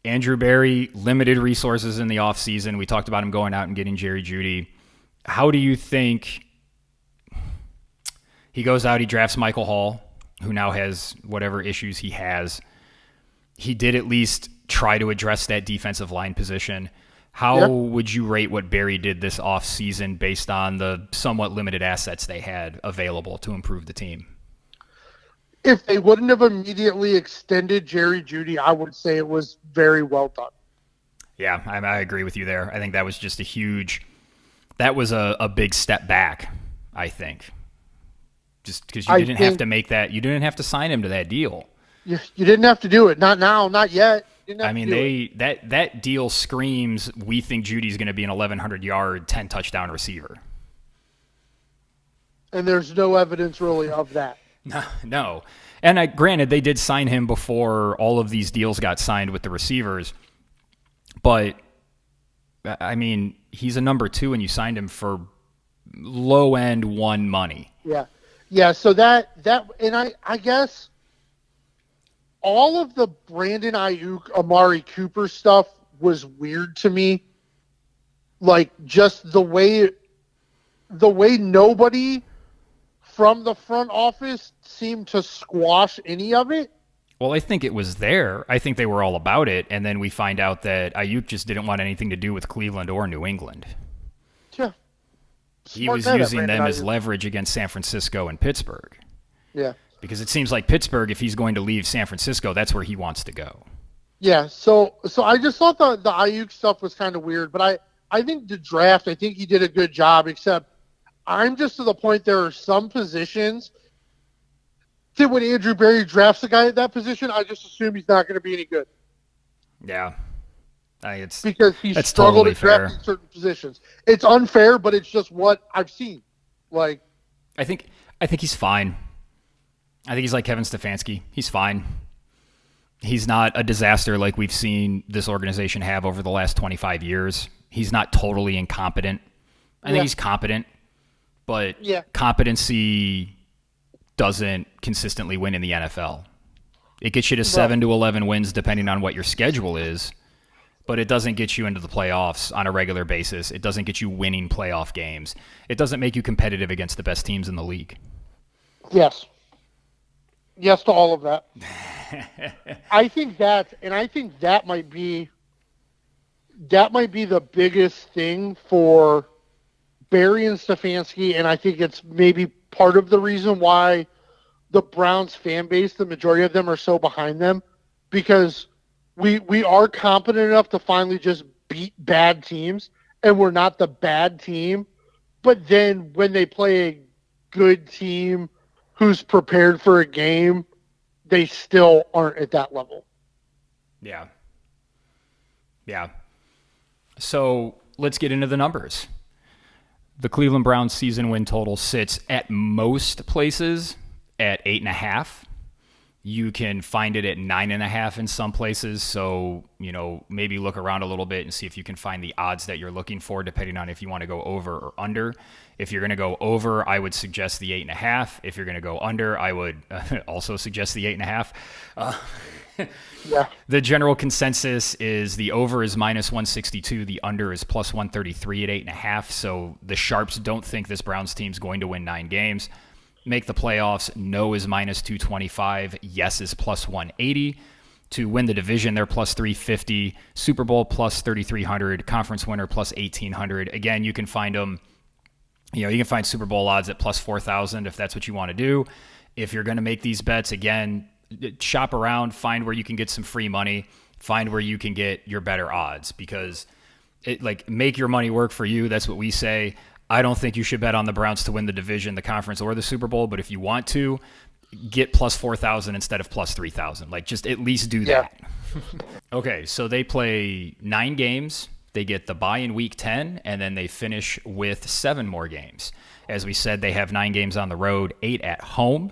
Andrew Berry, limited resources in the offseason. We talked about him going out and getting Jerry Jeudy. How do you think he goes out, he drafts Michael Hall, who now has whatever issues he has. He did at least try to address that defensive line position. How would you rate what Berry did this offseason based on the somewhat limited assets they had available to improve the team? If they wouldn't have immediately extended Jerry Jeudy, I would say it was very well done. Yeah, I agree with you there. I think that was just that was a big step back, I think. Just because you didn't have to make that, you didn't have to sign him to that deal. You didn't have to do it. Not now, not yet. That deal screams, we think Judy's going to be an 1,100-yard, 10-touchdown receiver. And there's no evidence really of that. No. And granted, they did sign him before all of these deals got signed with the receivers. But, I mean, he's a number 2, and you signed him for low-end one money. Yeah. Yeah, so that and I guess all of the Brandon Ayuk, Amari Cooper stuff was weird to me. Like, just the way nobody from the front office seemed to squash any of it. Well, I think it was there. I think they were all about it, and then we find out that Ayuk just didn't want anything to do with Cleveland or New England. Yeah. He was using them as leverage against San Francisco and Pittsburgh. Yeah. Because it seems like Pittsburgh, if he's going to leave San Francisco, that's where he wants to go. Yeah, so I just thought the Ayuk stuff was kind of weird, but I think the draft, I think he did a good job, except I'm just to the point there are some positions that when Andrew Berry drafts a guy at that position, I just assume he's not going to be any good. Yeah. Because he struggled totally at drafting certain positions. It's unfair, but it's just what I've seen. Like, I think he's fine. I think he's like Kevin Stefanski. He's fine. He's not a disaster like we've seen this organization have over the last 25 years. He's not totally incompetent. I think he's competent, but competency doesn't consistently win in the NFL. It gets you to 7 to 11 wins depending on what your schedule is, but it doesn't get you into the playoffs on a regular basis. It doesn't get you winning playoff games. It doesn't make you competitive against the best teams in the league. Yes. Yes to all of that. I think that might be the biggest thing for Barry and Stefanski, and I think it's maybe part of the reason why the Browns fan base, the majority of them, are so behind them, because we are competent enough to finally just beat bad teams, and we're not the bad team. But then when they play a good team who's prepared for a game, they still aren't at that level. Yeah. Yeah. So let's get into the numbers. The Cleveland Browns season win total sits at most places at 8.5. You can find it at 9.5 in some places. So, maybe look around a little bit and see if you can find the odds that you're looking for, depending on if you want to go over or under. If you're going to go over, I would suggest the 8.5. If you're going to go under, I would also suggest the 8.5. Yeah. The general consensus is the over is minus 162. The under is plus 133 at 8.5. So the sharps don't think this Browns team's going to win 9 games. Make the playoffs, no is minus 225. Yes is plus 180. To win the division, they're plus 350. Super Bowl plus 3,300. Conference winner plus 1,800. Again, you can find them. You can find Super Bowl odds at plus 4,000 if that's what you want to do. If you're going to make these bets, again, shop around, find where you can get some free money, find where you can get your better odds, because make your money work for you. That's what we say. I don't think you should bet on the Browns to win the division, the conference, or the Super Bowl, but if you want to, get plus 4,000 instead of plus 3,000. Just at least do that. Okay, so they play 9 games. They get the bye in week 10, and then they finish with 7 more games. As we said, they have 9 games on the road, 8 at home.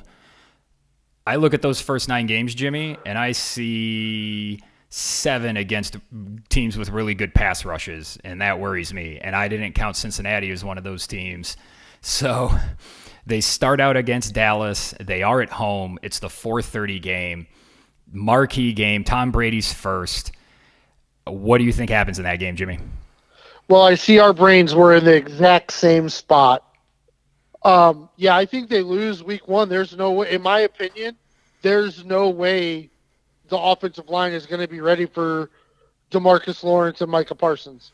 I look at those first 9 games, Jimmy, and I see 7 against teams with really good pass rushes, and that worries me. And I didn't count Cincinnati as one of those teams. So they start out against Dallas. They are at home. It's the 4:30 game, marquee game. Tom Brady's first. What do you think happens in that game, Jimmy? Well, I see our brains were in the exact same spot. I think they lose week 1. There's no way, in my opinion, there's no way the offensive line is going to be ready for DeMarcus Lawrence and Micah Parsons.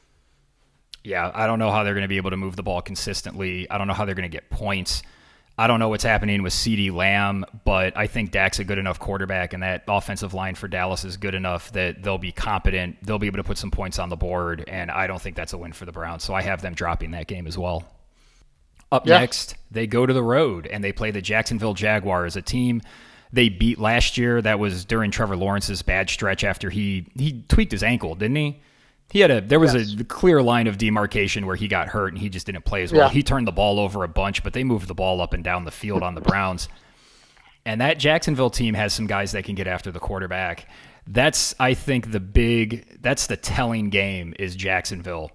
Yeah, I don't know how they're going to be able to move the ball consistently. I don't know how they're going to get points. I don't know what's happening with CeeDee Lamb, but I think Dak's a good enough quarterback, and that offensive line for Dallas is good enough that they'll be competent. They'll be able to put some points on the board, and I don't think that's a win for the Browns. So I have them dropping that game as well. Up next, they go to the road, and they play the Jacksonville Jaguars, a team they beat last year. That was during Trevor Lawrence's bad stretch after he tweaked his ankle, didn't he? There was a clear line of demarcation where he got hurt and he just didn't play as well. Yeah. He turned the ball over a bunch, but they moved the ball up and down the field on the Browns. And that Jacksonville team has some guys that can get after the quarterback. That's, I think, that's the telling game is Jacksonville.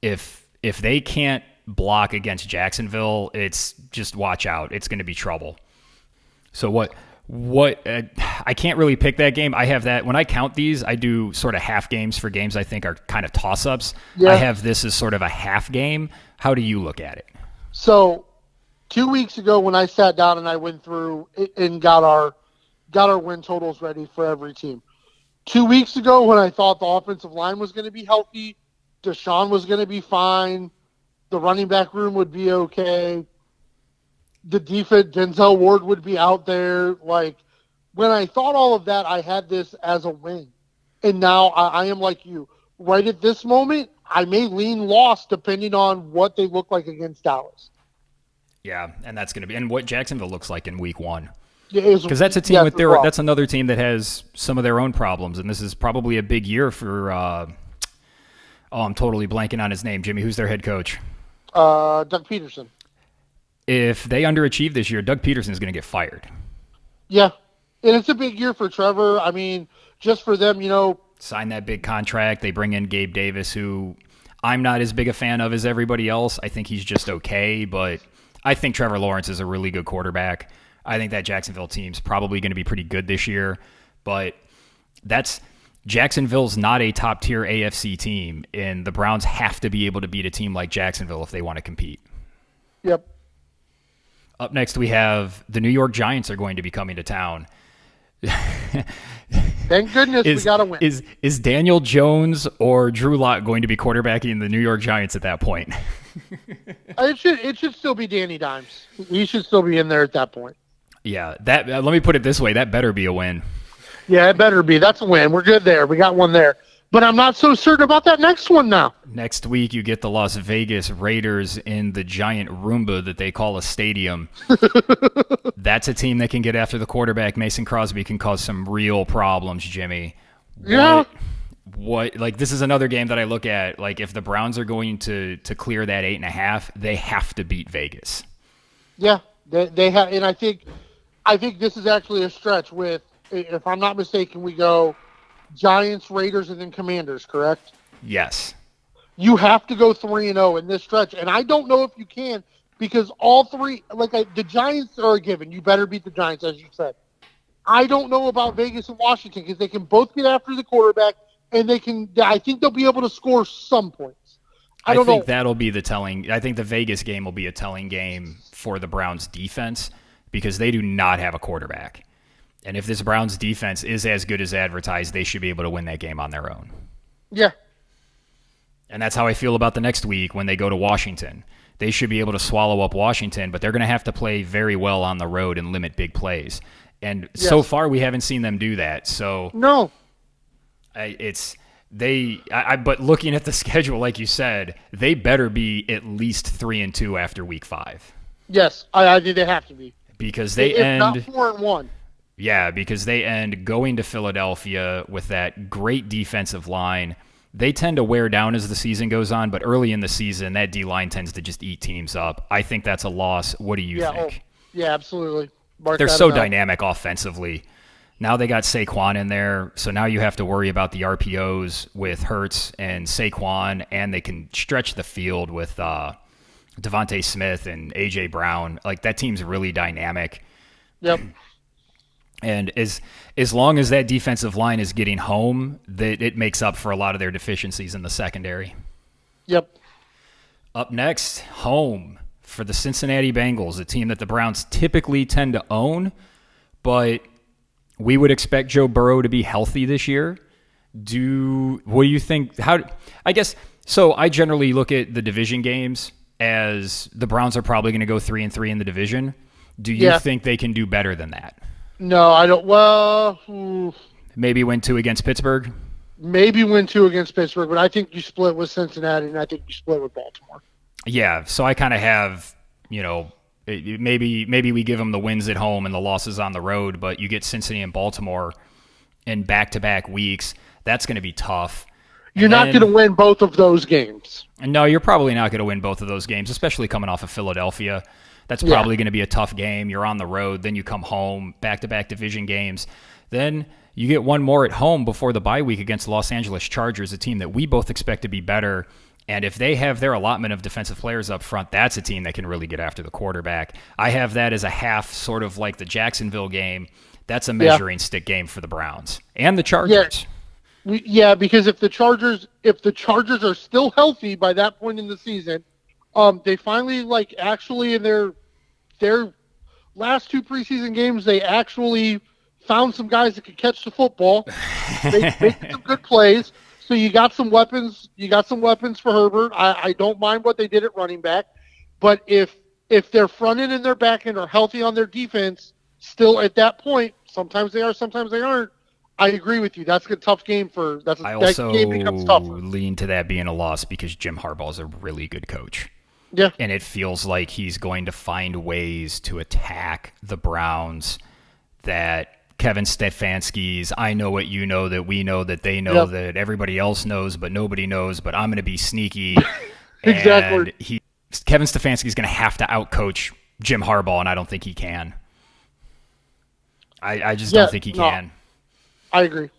If they can't block against Jacksonville, it's just watch out. It's going to be trouble. So what I can't really pick that game. I have that when I count these, I do sort of half games for games I think are kind of toss-ups. Yeah. I have this as sort of a half game. How do you look at it? So 2 weeks ago when I sat down and I went through and got our win totals ready for every team. 2 weeks ago when I thought the offensive line was going to be healthy, Deshaun was going to be fine, the running back room would be okay, the defense, Denzel Ward would be out there. Like, when I thought all of that, I had this as a win. And now I am like you. Right at this moment, I may lean loss depending on what they look like against Dallas. Yeah, and that's going to be – and what Jacksonville looks like in week one. Because that's a team that's another team that has some of their own problems, and this is probably a big year for I'm totally blanking on his name. Jimmy, who's their head coach? Doug Peterson. If they underachieve this year, Doug Peterson is going to get fired. Yeah, and it's a big year for Trevor. I mean, just for them, sign that big contract. They bring in Gabe Davis, who I'm not as big a fan of as everybody else. I think he's just okay, but I think Trevor Lawrence is a really good quarterback. I think that Jacksonville team's probably going to be pretty good this year, but Jacksonville's not a top-tier AFC team, and the Browns have to be able to beat a team like Jacksonville if they want to compete. Yep. Up next, we have the New York Giants are going to be coming to town. Thank goodness we got to win. Is Daniel Jones or Drew Lock going to be quarterbacking the New York Giants at that point? It should still be Danny Dimes. He should still be in there at that point. Yeah, let me put it this way. That better be a win. Yeah, it better be. That's a win. We're good there. We got one there. But I'm not so certain about that next one now. Next week, you get the Las Vegas Raiders in the giant Roomba that they call a stadium. That's a team that can get after the quarterback. Mason Crosby can cause some real problems, Jimmy. Yeah. This is another game that I look at. Like, if the Browns are going to clear that 8.5, they have to beat Vegas. Yeah, they have, and I think this is actually a stretch with, if I'm not mistaken, we go Giants, Raiders, and then Commanders, correct? Yes. You have to go 3-0 in this stretch, and I don't know if you can because all three, the Giants are a given. You better beat the Giants, as you said. I don't know about Vegas and Washington because they can both get after the quarterback, and I think they'll be able to score some points. I think that'll be the telling. I think the Vegas game will be a telling game for the Browns defense because they do not have a quarterback. And if this Browns defense is as good as advertised, they should be able to win that game on their own. Yeah. And that's how I feel about the next week when they go to Washington. They should be able to swallow up Washington, but they're going to have to play very well on the road and limit big plays. And so far, we haven't seen them do that. So no. But looking at the schedule, like you said, they better be at least 3-2 after week 5. Yes, I think they have to be. Because they end not 4-1. Yeah, because they end going to Philadelphia with that great defensive line. They tend to wear down as the season goes on, but early in the season, that D-line tends to just eat teams up. I think that's a loss. What do you think? Yeah, absolutely. They're so dynamic offensively. Now they got Saquon in there, so now you have to worry about the RPOs with Hurts and Saquon, and they can stretch the field with Devontae Smith and A.J. Brown. Like, that team's really dynamic. Yep. And as long as that defensive line is getting home, that it makes up for a lot of their deficiencies in the secondary. Yep. Up next, home for the Cincinnati Bengals, a team that the Browns typically tend to own, but we would expect Joe Burrow to be healthy this year. What do you think? So I generally look at the division games as the Browns are probably going to go 3-3 in the division. Do you think they can do better than that? No, I don't. Well, maybe win 2 against Pittsburgh. Maybe win 2 against Pittsburgh, but I think you split with Cincinnati, and I think you split with Baltimore. Yeah, so I kind of have, maybe we give them the wins at home and the losses on the road, but you get Cincinnati and Baltimore in back-to-back weeks. That's going to be tough. You're not going to win both of those games. No, you're probably not going to win both of those games, especially coming off of Philadelphia. That's probably going to be a tough game. You're on the road, then you come home, back-to-back division games. Then you get one more at home before the bye week against the Los Angeles Chargers, a team that we both expect to be better. And if they have their allotment of defensive players up front, that's a team that can really get after the quarterback. I have that as a half, sort of like the Jacksonville game. That's a measuring stick game for the Browns and the Chargers. Yeah, because if the Chargers are still healthy by that point in the season, they finally actually in their last two preseason games they actually found some guys that could catch the football. They made some good plays. So you got some weapons. You got some weapons for Herbert. I don't mind what they did at running back, but if their front end and their back end are healthy on their defense, still at that point, sometimes they are, sometimes they aren't. I agree with you. That's a tough game for. That game becomes tougher. Lean to that being a loss because Jim Harbaugh is a really good coach. Yeah, and it feels like he's going to find ways to attack the Browns that Kevin Stefanski's, I know what you know, that we know, that they know, that everybody else knows, but nobody knows, but I'm going to be sneaky. Exactly. And Kevin Stefanski's going to have to outcoach Jim Harbaugh, and I don't think he can. I just don't think he can. I agree.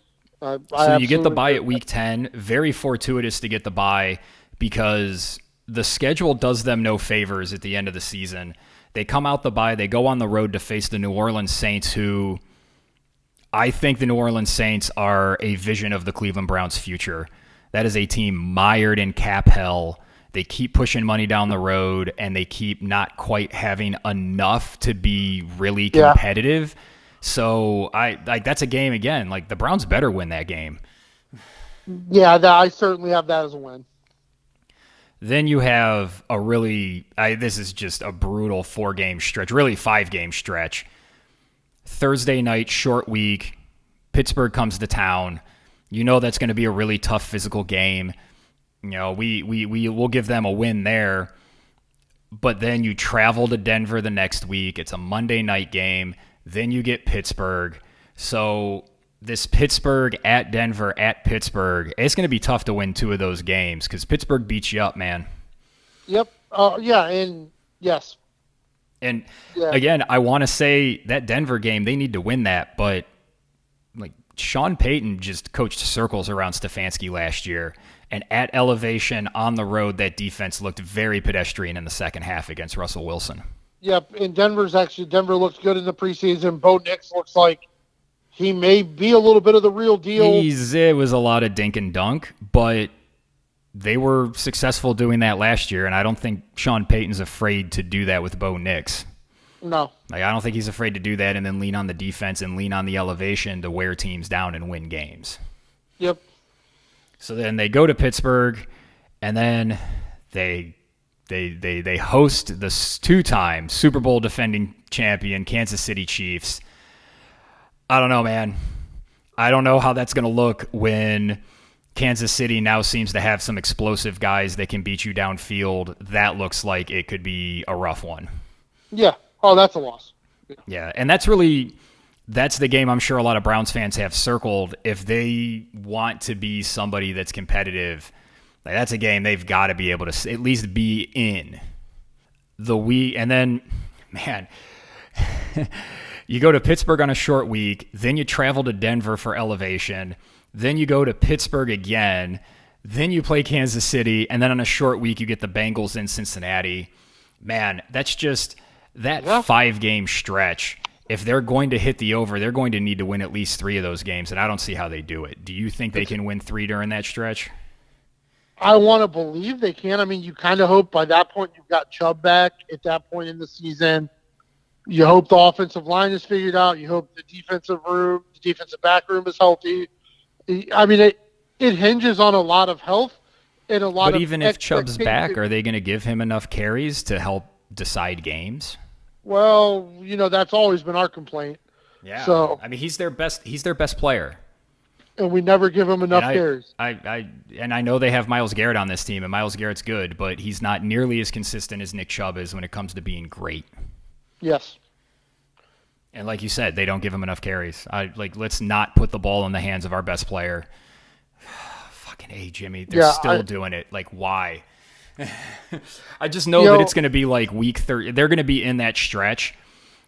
So you get the bye at week 10. Very fortuitous to get the bye because the schedule does them no favors at the end of the season. They come out the bye. They go on the road to face the New Orleans Saints, who I think the New Orleans Saints are a vision of the Cleveland Browns' future. That is a team mired in cap hell. They keep pushing money down the road, and they keep not quite having enough to be really competitive. So that's a game again. Like the Browns better win that game. Yeah, I certainly have that as a win. Then you have a really this is just a brutal 4-game stretch, really 5-game stretch. Thursday night, short week. Pittsburgh comes to town. You know that's going to be a really tough physical game. You know, we'll give them a win there. But then you travel to Denver the next week. It's a Monday night game. Then you get Pittsburgh. So this Pittsburgh at Denver at Pittsburgh, it's going to be tough to win 2 of those games because Pittsburgh beats you up, man. Yep. And yes. And again, I want to say that Denver game, they need to win that. But like Sean Payton just coached circles around Stefanski last year. And at elevation on the road, that defense looked very pedestrian in the second half against Russell Wilson. Yep, and Denver looks good in the preseason. Bo Nix looks like he may be a little bit of the real deal. It was a lot of dink and dunk, but they were successful doing that last year, and I don't think Sean Payton's afraid to do that with Bo Nix. No. I don't think he's afraid to do that and then lean on the defense and lean on the elevation to wear teams down and win games. Yep. So then they go to Pittsburgh, and then they host the 2-time Super Bowl defending champion Kansas City Chiefs. I don't know, man. I don't know how that's going to look when Kansas City now seems to have some explosive guys that can beat you downfield. That looks like it could be a rough one. Yeah. Oh, that's a loss. Yeah, and that's the game I'm sure a lot of Browns fans have circled. If they want to be somebody that's competitive, that's a game they've got to be able to at least be in. And then, man, you go to Pittsburgh on a short week, then you travel to Denver for elevation, then you go to Pittsburgh again, then you play Kansas City, and then on a short week you get the Bengals in Cincinnati. Man, that's just that 5-game stretch. If they're going to hit the over, they're going to need to win at least 3 of those games, and I don't see how they do it. Do you think they can win 3 during that stretch? I want to believe they can. I mean, you kind of hope by that point you've got Chubb back at that point in the season. You hope the offensive line is figured out. You hope the defensive back room is healthy. I mean, it hinges on a lot of health and a lot of. But even if Chubb's back, are they going to give him enough carries to help decide games? Well, that's always been our complaint. Yeah. So I mean, he's their best player. And we never give him enough carries. I know they have Myles Garrett on this team, and Myles Garrett's good, but he's not nearly as consistent as Nick Chubb is when it comes to being great. Yes. And like you said, they don't give him enough carries. Let's not put the ball in the hands of our best player. fucking A, Jimmy. They're still doing it. Like, why? I just know that it's going to be like week 30. They're going to be in that stretch,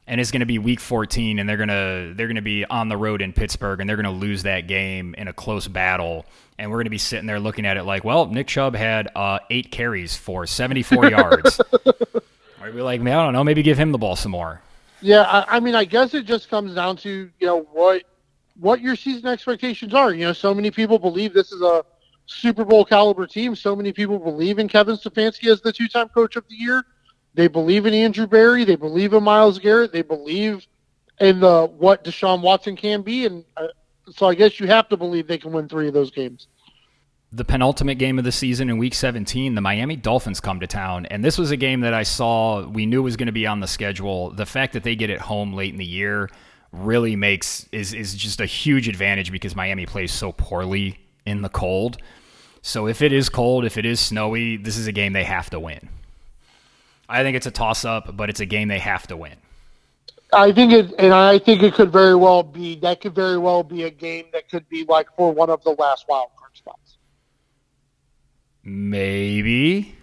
and it's going to be week 14, and they're going to be on the road in Pittsburgh, and they're going to lose that game in a close battle. And we're going to be sitting there looking at it like, well, Nick Chubb had 8 carries for 74 yards. I'd be like, man, I don't know, maybe give him the ball some more. Yeah, I mean, I guess it just comes down to, what your season expectations are. So many people believe this is a Super Bowl caliber team. So many people believe in Kevin Stefanski as the 2-time coach of the year. They believe in Andrew Berry. They believe in Myles Garrett. They believe in what Deshaun Watson can be. And so I guess you have to believe they can win 3 of those games. The penultimate game of the season in Week 17, the Miami Dolphins come to town, and this was a game that I saw we knew was going to be on the schedule. The fact that they get it home late in the year really is just a huge advantage because Miami plays so poorly in the cold. So if it is cold, if it is snowy, this is a game they have to win. I think it's a toss-up, but it's a game they have to win. I think it could very well be a game that could be like for one of the last wild card spots. Maybe.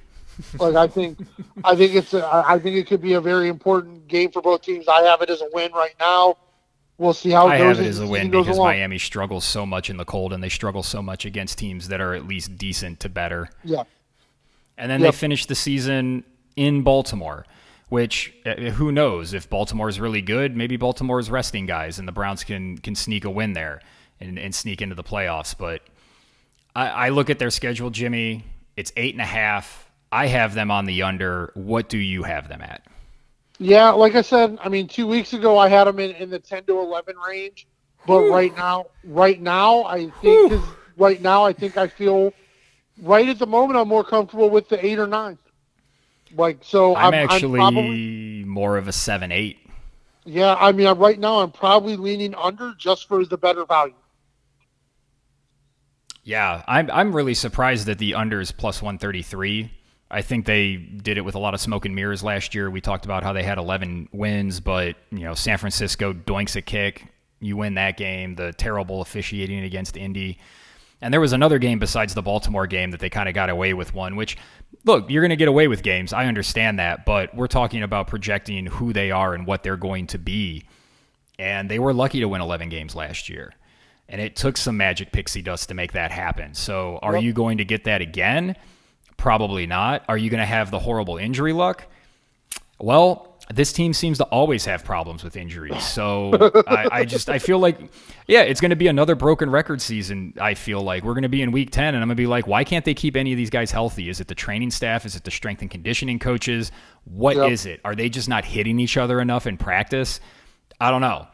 Like I think it could be a very important game for both teams. I have it as a win right now. We'll see how it goes. I have it as a win because Miami struggles so much in the cold, and they struggle so much against teams that are at least decent to better. Yeah. And then they finish the season in Baltimore, which who knows if Baltimore is really good? Maybe Baltimore is resting guys, and the Browns can sneak a win there and sneak into the playoffs. But I look at their schedule, Jimmy. It's 8.5. I have them on the under. What do you have them at? Yeah, like I said, 2 weeks ago I had them in the 10 to 11 range, but right now I think I feel right at the moment I'm more comfortable with the 8 or 9. I'm actually probably more of a 7-8. Yeah, right now I'm probably leaning under just for the better value. Yeah, I'm really surprised that the under is plus 133. I think they did it with a lot of smoke and mirrors last year. We talked about how they had 11 wins, but San Francisco doinks a kick. You win that game. The terrible officiating against Indy. And there was another game besides the Baltimore game that they kind of got away with one, which, look, you're going to get away with games. I understand that, but we're talking about projecting who they are and what they're going to be. And they were lucky to win 11 games last year. And it took some magic pixie dust to make that happen. So are you going to get that again? Probably not. Are you going to have the horrible injury luck? Well, this team seems to always have problems with injuries. So I feel like, it's going to be another broken record season. I feel like we're going to be in week 10 and I'm going to be like, why can't they keep any of these guys healthy? Is it the training staff? Is it the strength and conditioning coaches? What is it? Are they just not hitting each other enough in practice? I don't know.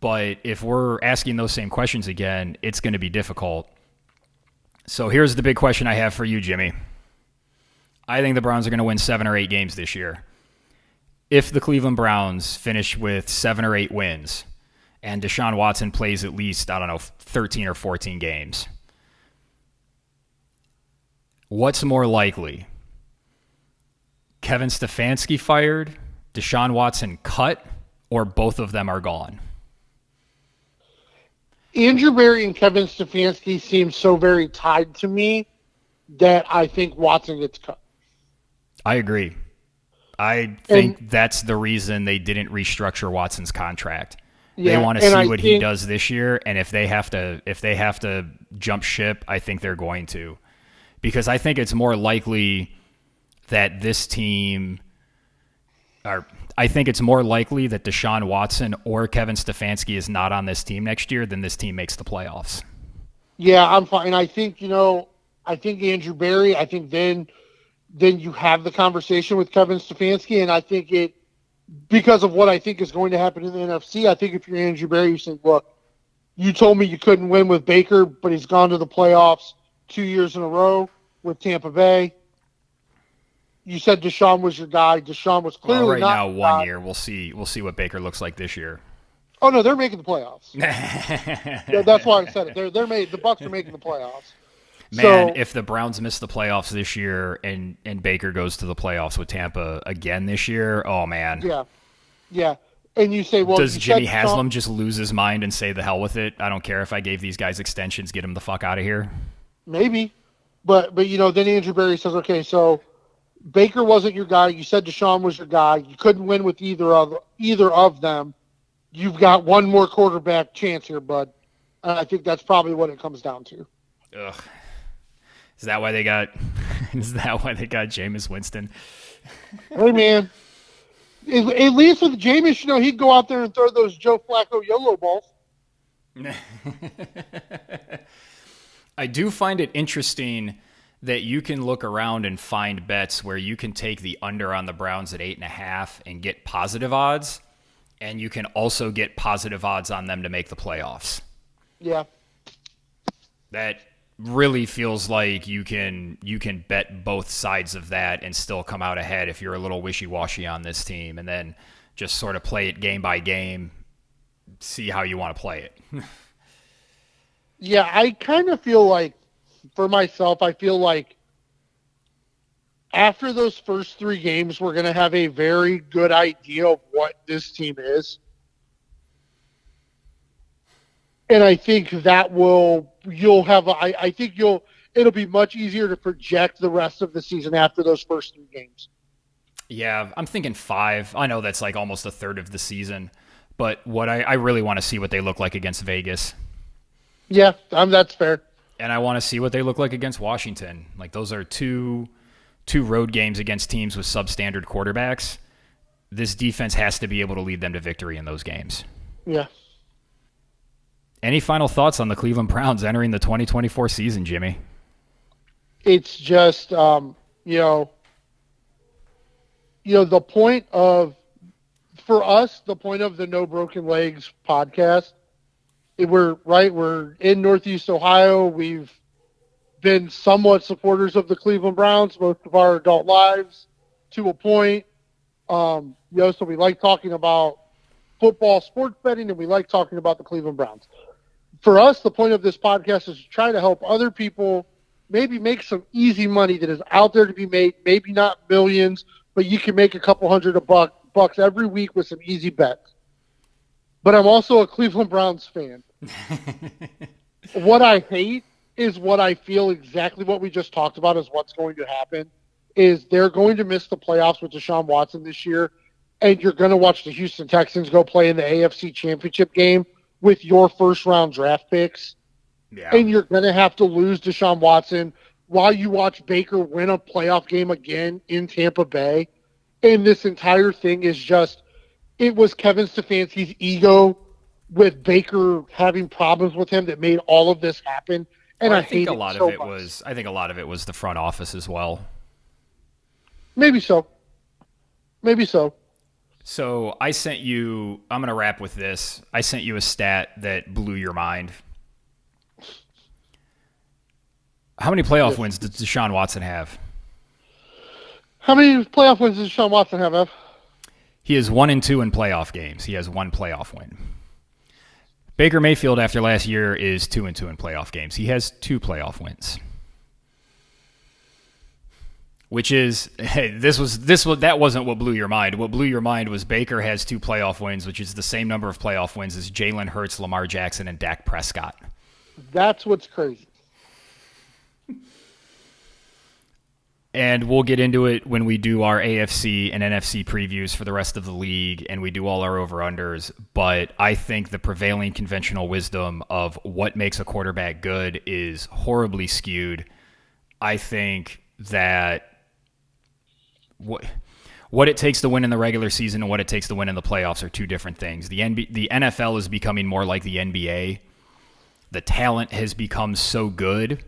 But if we're asking those same questions again, it's going to be difficult. So here's the big question I have for you, Jimmy. I think the Browns are going to win 7 or 8 games this year. If the Cleveland Browns finish with 7 or 8 wins and Deshaun Watson plays at least, 13 or 14 games, what's more likely? Kevin Stefanski fired, Deshaun Watson cut, or both of them are gone? Andrew Berry and Kevin Stefanski seem so very tied to me that I think Watson gets cut. I agree. I think that's the reason they didn't restructure Watson's contract. They want to see what he does this year, and if they have to jump ship, I think they're going to. Because I think it's more likely that this team I think it's more likely that Deshaun Watson or Kevin Stefanski is not on this team next year than this team makes the playoffs. Yeah, I'm fine. I think, Andrew Berry, I think then you have the conversation with Kevin Stefanski, and I think because of what I think is going to happen in the NFC, I think if you're Andrew Berry, you say, look, you told me you couldn't win with Baker, but he's gone to the playoffs 2 years in a row with Tampa Bay. You said Deshaun was your guy. Deshaun was clearly not. Right now, 1 year. We'll see what Baker looks like this year. Oh no, they're making the playoffs. Yeah, that's why I said it. The Bucs are making the playoffs. Man, if the Browns miss the playoffs this year and Baker goes to the playoffs with Tampa again this year, oh man. Yeah. And you say, well, does Jimmy Haslam just lose his mind and say the hell with it? I don't care if I gave these guys extensions. Get them the fuck out of here. Maybe. But then Andrew Berry says, okay, so Baker wasn't your guy. You said Deshaun was your guy. You couldn't win with either of them. You've got one more quarterback chance here, bud. And I think that's probably what it comes down to. Ugh. Is that why they got Jameis Winston? Hey, man. At least with Jameis, he'd go out there and throw those Joe Flacco YOLO balls. I do find it interesting that you can look around and find bets where you can take the under on the Browns at 8.5 and get positive odds, and you can also get positive odds on them to make the playoffs. Yeah. That really feels like you can bet both sides of that and still come out ahead if you're a little wishy-washy on this team, and then just sort of play it game by game, see how you want to play it. Yeah, I kind of feel like, for myself, I feel like after those first 3 games, we're going to have a very good idea of what this team is. And I think that it'll be much easier to project the rest of the season after those first 3 games. Yeah, I'm thinking 5. I know that's like almost a third of the season, but I really want to see what they look like against Vegas. Yeah, that's fair. And I want to see what they look like against Washington. Like, those are two road games against teams with substandard quarterbacks. This defense has to be able to lead them to victory in those games. Yeah. Any final thoughts on the Cleveland Browns entering the 2024 season, Jimmy? It's just, the point of, for us, the point of the No Broken Legs podcast, we're in Northeast Ohio. We've been somewhat supporters of the Cleveland Browns most of our adult lives to a point. So we like talking about football, sports betting, and we like talking about the Cleveland Browns. For us, the point of this podcast is to try to help other people maybe make some easy money that is out there to be made, maybe not millions, but you can make a couple hundred bucks every week with some easy bets. But I'm also a Cleveland Browns fan. What I hate is what I feel exactly what we just talked about is what's going to happen is they're going to miss the playoffs with Deshaun Watson this year, and you're going to watch the Houston Texans go play in the AFC Championship game with your first-round draft picks. Yeah. And you're going to have to lose Deshaun Watson while you watch Baker win a playoff game again in Tampa Bay. And this entire thing is just, it was Kevin Stefanski's ego with Baker having problems with him that made all of this happen. And well, I think a lot of it was the front office as well. Maybe so. So I'm going to wrap with this. I sent you a stat that blew your mind. How many playoff wins does Deshaun Watson have? How many playoff wins does Deshaun Watson have, Ev? He is 1-2 in playoff games. He has 1 playoff win. Baker Mayfield after last year is 2-2 in playoff games. He has 2 playoff wins. Which is, hey, that wasn't what blew your mind. What blew your mind was Baker has 2 playoff wins, which is the same number of playoff wins as Jalen Hurts, Lamar Jackson, and Dak Prescott. That's what's crazy. And we'll get into it when we do our AFC and NFC previews for the rest of the league and we do all our over-unders. But I think the prevailing conventional wisdom of what makes a quarterback good is horribly skewed. I think that what it takes to win in the regular season and what it takes to win in the playoffs are 2 different things. The NFL is becoming more like the NBA. The talent has become so good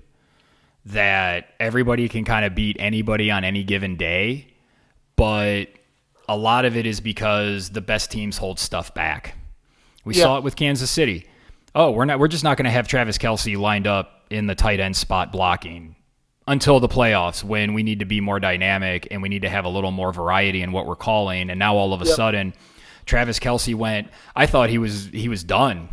that everybody can kind of beat anybody on any given day, but a lot of it is because the best teams hold stuff back. We saw it with Kansas City. Oh, we're just not going to have Travis Kelce lined up in the tight end spot blocking until the playoffs when we need to be more dynamic and we need to have a little more variety in what we're calling. And now all of a sudden, Travis Kelce I thought he was done.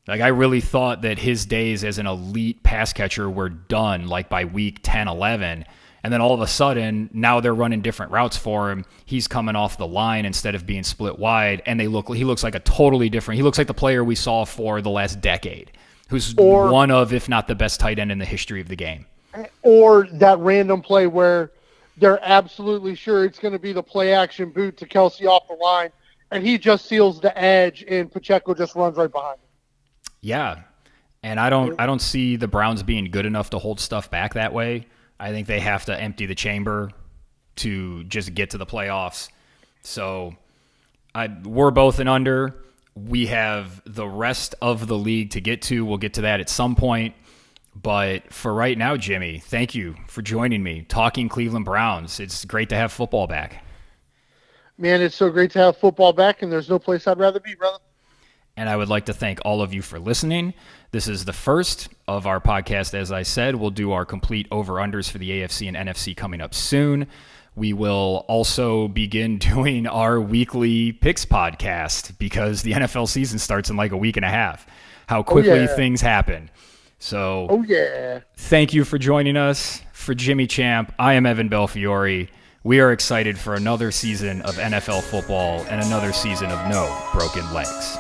Like, I really thought that his days as an elite pass catcher were done, like, by week 10, 11. And then all of a sudden, now they're running different routes for him. He's coming off the line instead of being split wide, and he looks like a totally different – he looks like the player we saw for the last decade, who's one of, if not the best tight end in the history of the game. Or that random play where they're absolutely sure it's going to be the play action boot to Kelsey off the line, and he just seals the edge, and Pacheco just runs right behind him. Yeah, and I don't see the Browns being good enough to hold stuff back that way. I think they have to empty the chamber to just get to the playoffs. So we're both an under. We have the rest of the league to get to. We'll get to that at some point. But for right now, Jimmy, thank you for joining me, talking Cleveland Browns. It's great to have football back. Man, it's so great to have football back, and there's no place I'd rather be, brother. And I would like to thank all of you for listening. This is the first of our podcast, as I said. We'll do our complete over-unders for the AFC and NFC coming up soon. We will also begin doing our weekly picks podcast because the NFL season starts in like a week and a half. How quickly things happen. So, thank you for joining us. For Jimmy Champ, I am Evan Belfiore. We are excited for another season of NFL football and another season of no broken legs.